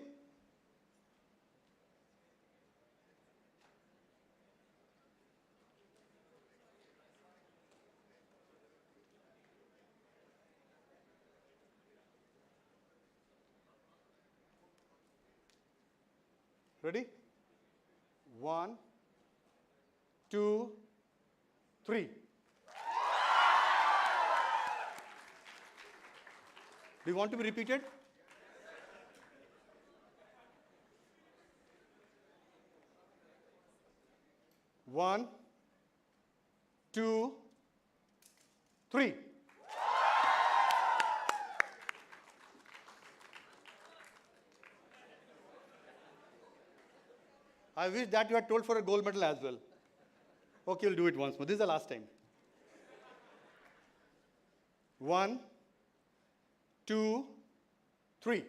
Ready? 1, 2, 3. Do you want to be repeated? One, two, three. I wish that you had told for a gold medal as well. Okay, we'll do it once more. This is the last time. 1, 2, 3.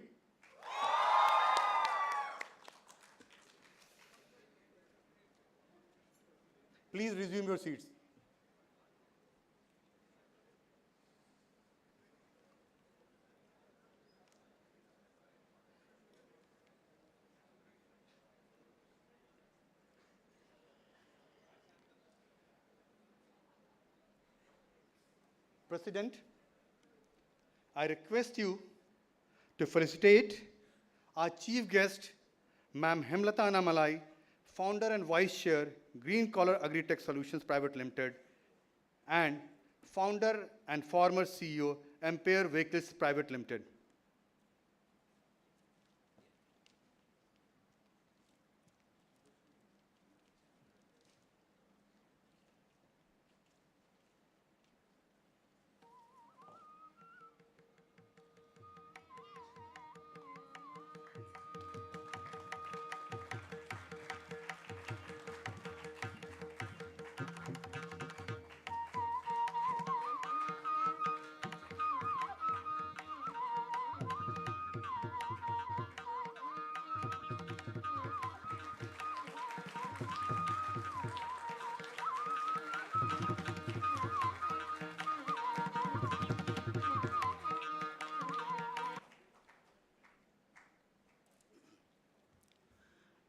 Please resume your seats. President, I request you to felicitate our chief guest, Ma'am Hemlata Annamalai, founder and vice chair, Green Collar Agritech Solutions Private Limited, and founder and former CEO, Empire Vehicles Private Limited.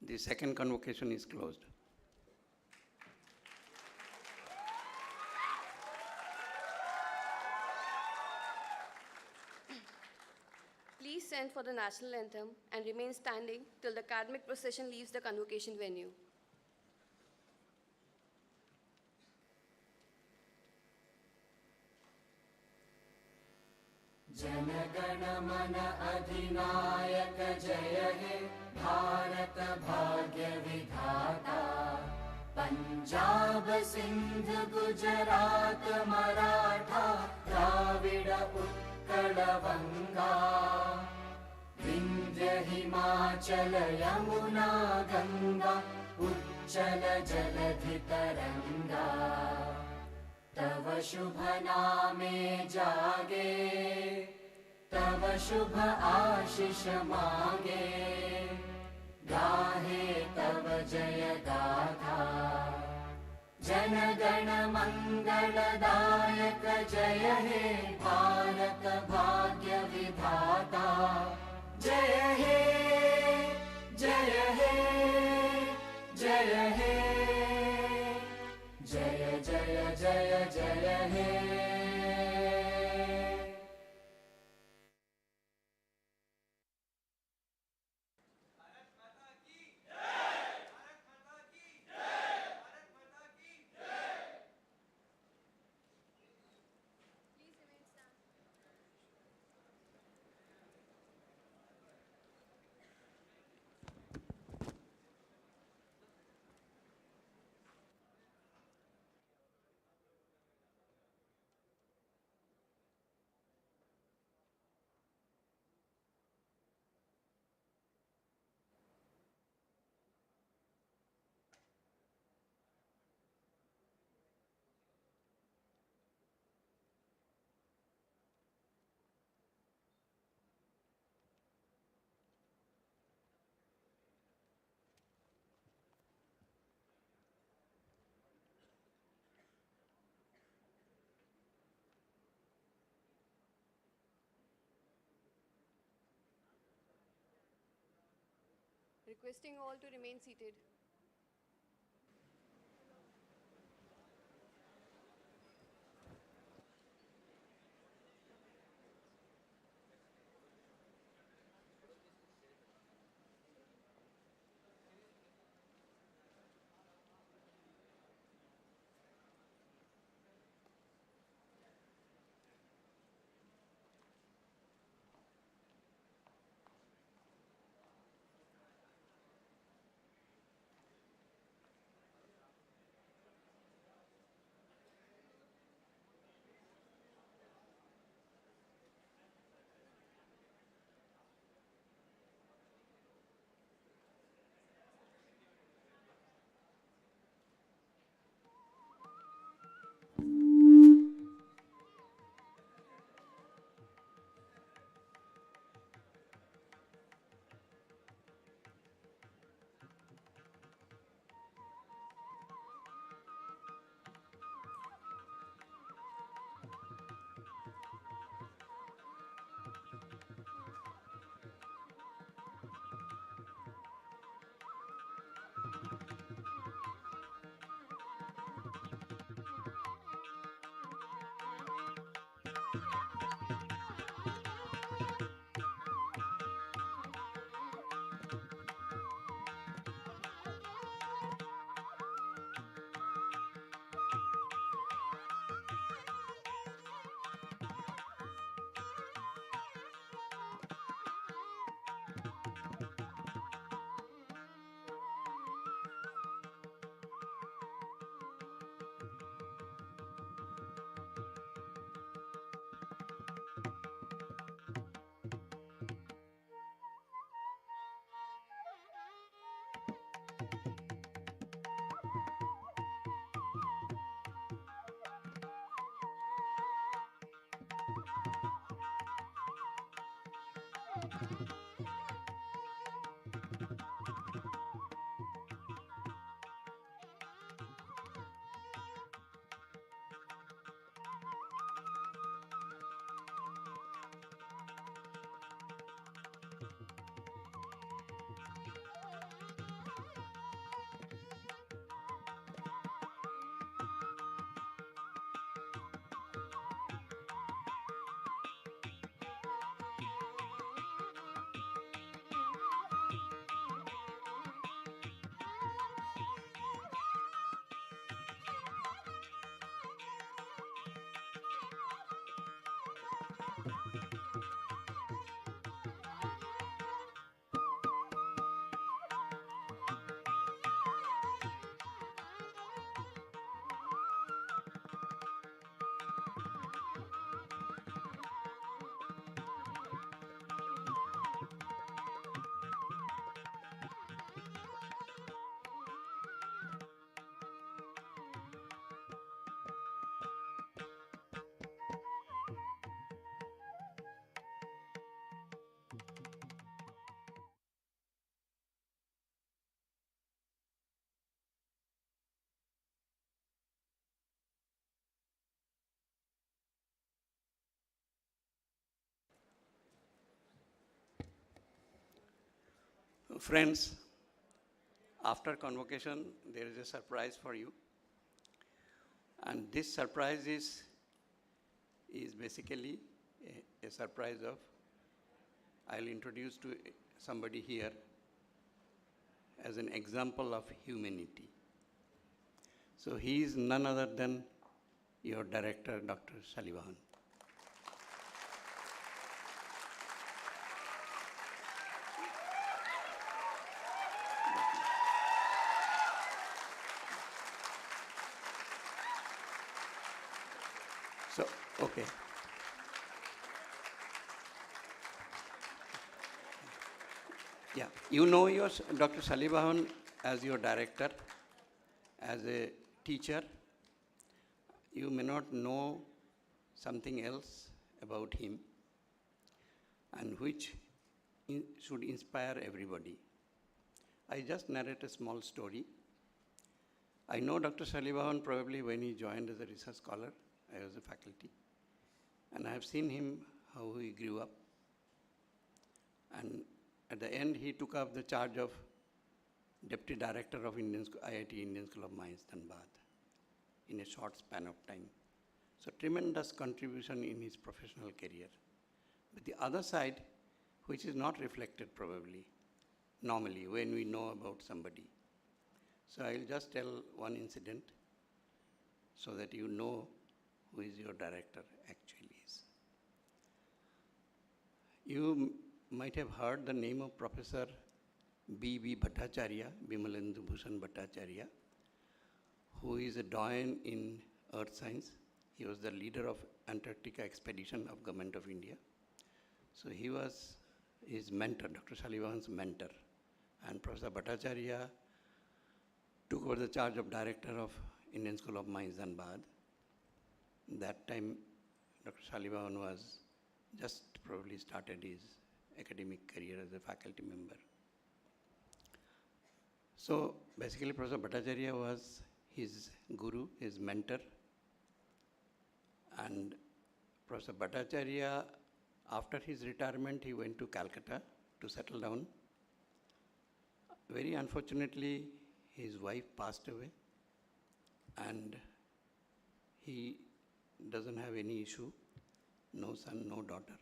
The second convocation is closed. Please stand for the national anthem and remain standing till the academic procession leaves the convocation venue. जनगण मन अधिनायक जय हे भारत भाग्य विधाता पंजाब सिंध गुजरात मराठा द्राविड उत्कल बंगा विंध्य हिमाचल यमुना गंगा उच्चल जलधि तरंगा तव शुभ नामे जागे तव शुभ आशीष मांगे गाहे तव जय गाथा जन गण मंगलदायक जय हे भारत भाग्य विधाता जय हे जय हे जय हे जय जय जय जय हे Requesting all to remain seated. Friends, after convocation, there is a surprise for you. And this surprise is basically a surprise of, I'll introduce to somebody here as an example of humanity. So he is none other than your director, Dr. Salivahan. So, okay. Yeah, you know your Dr. Salivahan as your director, as a teacher. You may not know something else about him, and which should inspire everybody. I just narrate a small story. I know Dr. Salivahan probably when he joined as a research scholar. I was a faculty. And I have seen him, how he grew up. And at the end, he took up the charge of Deputy Director of IIT Indian School of Mines, Dhanbad, in a short span of time. So tremendous contribution in his professional career. But the other side, which is not reflected probably, normally when we know about somebody. So I'll just tell one incident so that you know who is your director actually is. You might have heard the name of Professor B.B. Bhattacharya, Bimalendu Bhushan Bhattacharya, who is a doyen in earth science. He was the leader of Antarctica expedition of Government of India. So he was his mentor, Dr. Salivahan's mentor. And Professor Bhattacharya took over the charge of director of Indian School of Mines, Dhanbad. That time, Dr. Salivahan was just probably started his academic career as a faculty member. So basically, Professor Bhattacharya was his guru, his mentor. And Professor Bhattacharya, after his retirement, he went to Calcutta to settle down. Very unfortunately, his wife passed away, and he doesn't have any issue, no son, no daughter.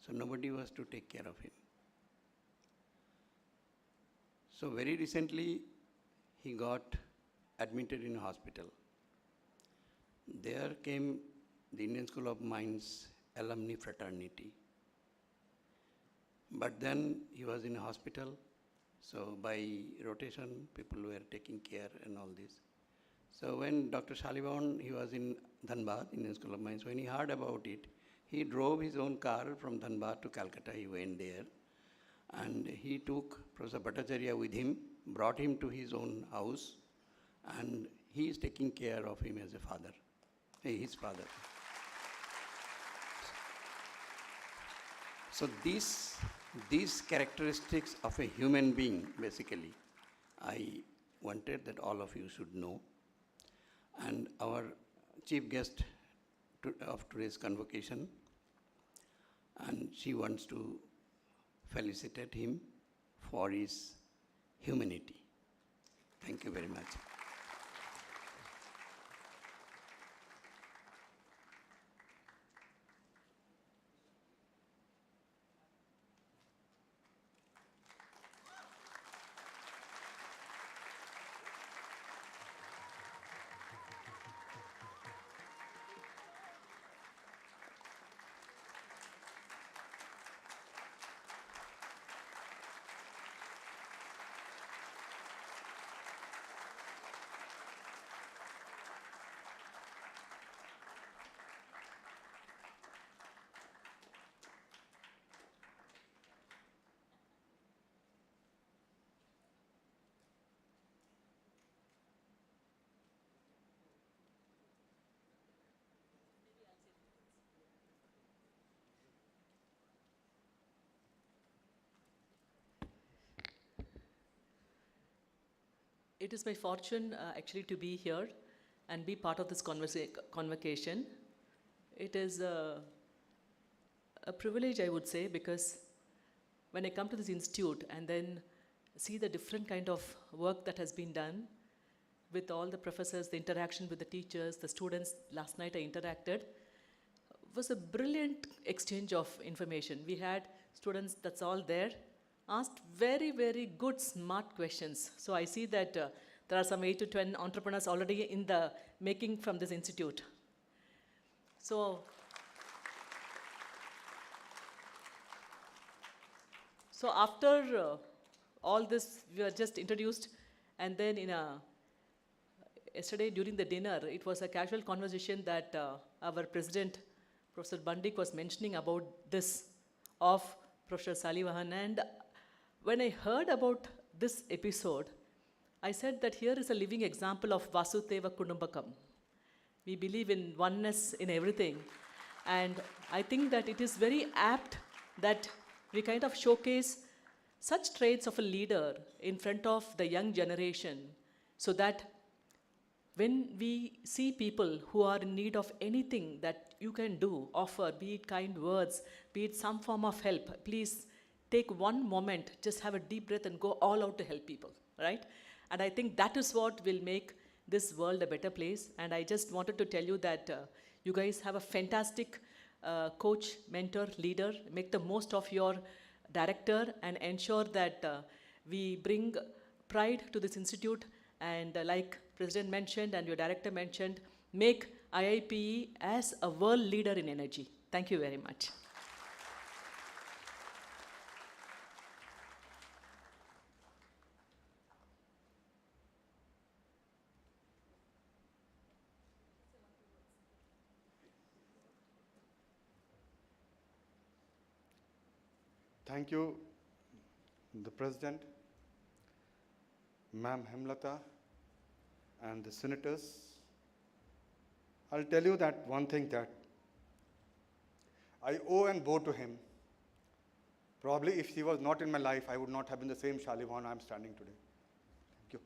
So nobody was to take care of him. So very recently, he got admitted in a hospital. There came the Indian School of Mines alumni fraternity. But then he was in a hospital, so by rotation, people were taking care and all this. So when Dr. Salivahan, he was in Dhanbad, Indian School of Mines, when he heard about it, he drove his own car from Dhanbad to Calcutta. He went there, and he took Professor Bhattacharya with him, brought him to his own house, and he is taking care of him as a father, his father. So these characteristics of a human being, basically, I wanted that all of you should know. And our chief guest of today's convocation, and she wants to felicitate him for his humanity. Thank you very much. It is my fortune actually to be here and be part of this convocation. It is a privilege, I would say, because when I come to this institute and then see the different kind of work that has been done with all the professors, the interaction with the teachers, the students, last night I interacted, was a brilliant exchange of information. We had students that's all there, asked very, very good, smart questions. So I see that there are some 8 to 10 entrepreneurs already in the making from this institute. So after all this, we were just introduced, and then yesterday during the dinner, it was a casual conversation that our president, Professor Bandik, was mentioning about this of Professor Salivahan. And when I heard about this episode, I said that here is a living example of Vasudhaiva Kudumbakam. We believe in oneness in everything. And I think that it is very apt that we kind of showcase such traits of a leader in front of the young generation, so that when we see people who are in need of anything that you can do, offer, be it kind words, be it some form of help, please take one moment, just have a deep breath and go all out to help people, right? And I think that is what will make this world a better place. And I just wanted to tell you that you guys have a fantastic coach, mentor, leader. Make the most of your director and ensure that we bring pride to this institute. And like President mentioned and your director mentioned, make IIPE as a world leader in energy. Thank you very much. Thank you, the President, Ma'am Hemlata, and the senators. I'll tell you that one thing that I owe and bow to him. Probably if he was not in my life, I would not have been the same Shalivan I'm standing today. Thank you.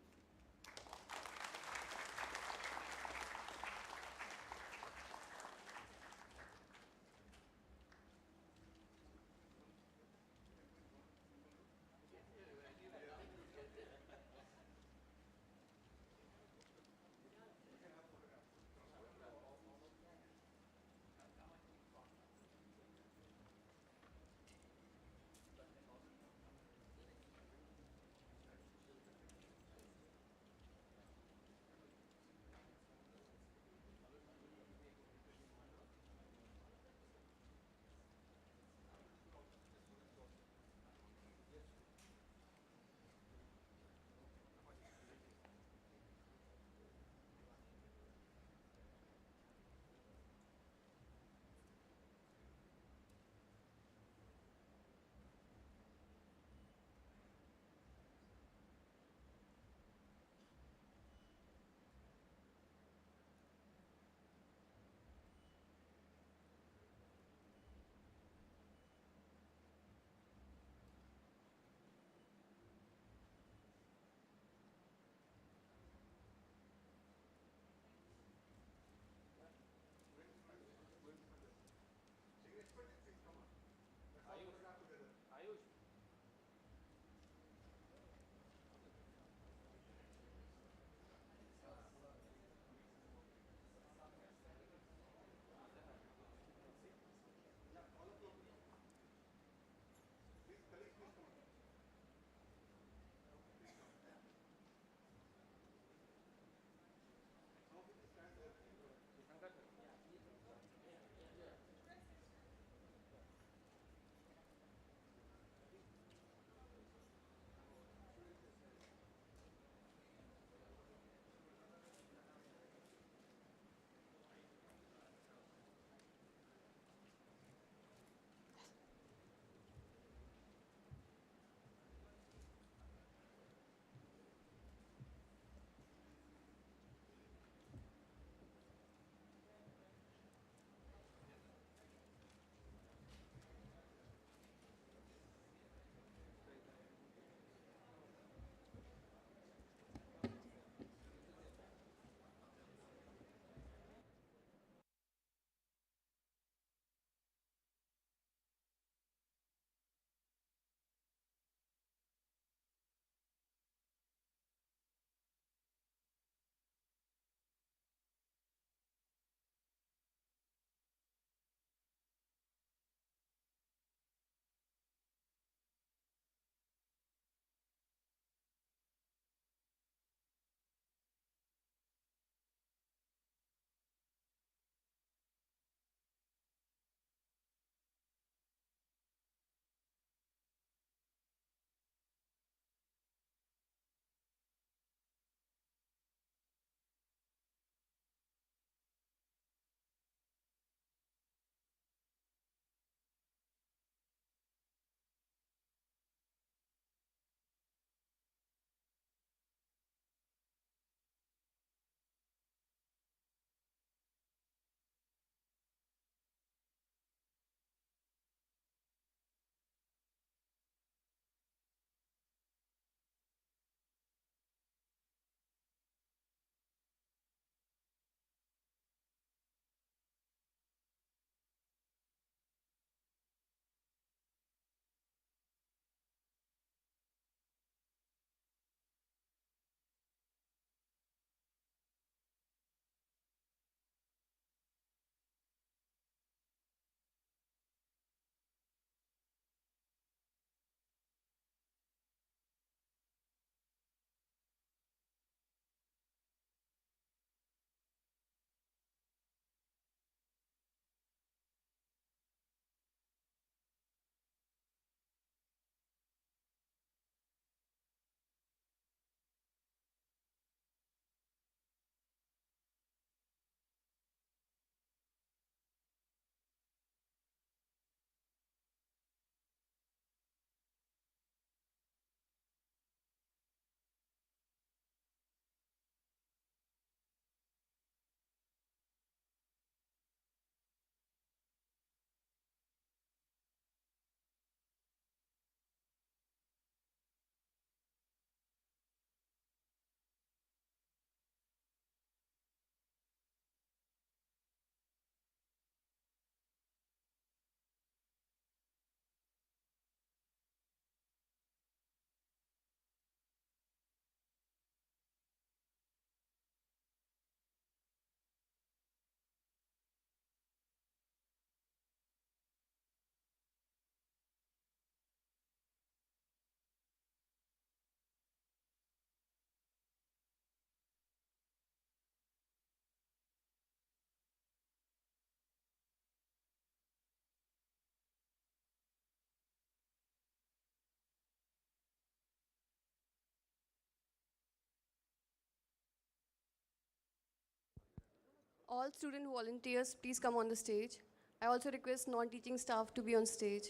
All student volunteers, please come on the stage. I also request non-teaching staff to be on stage.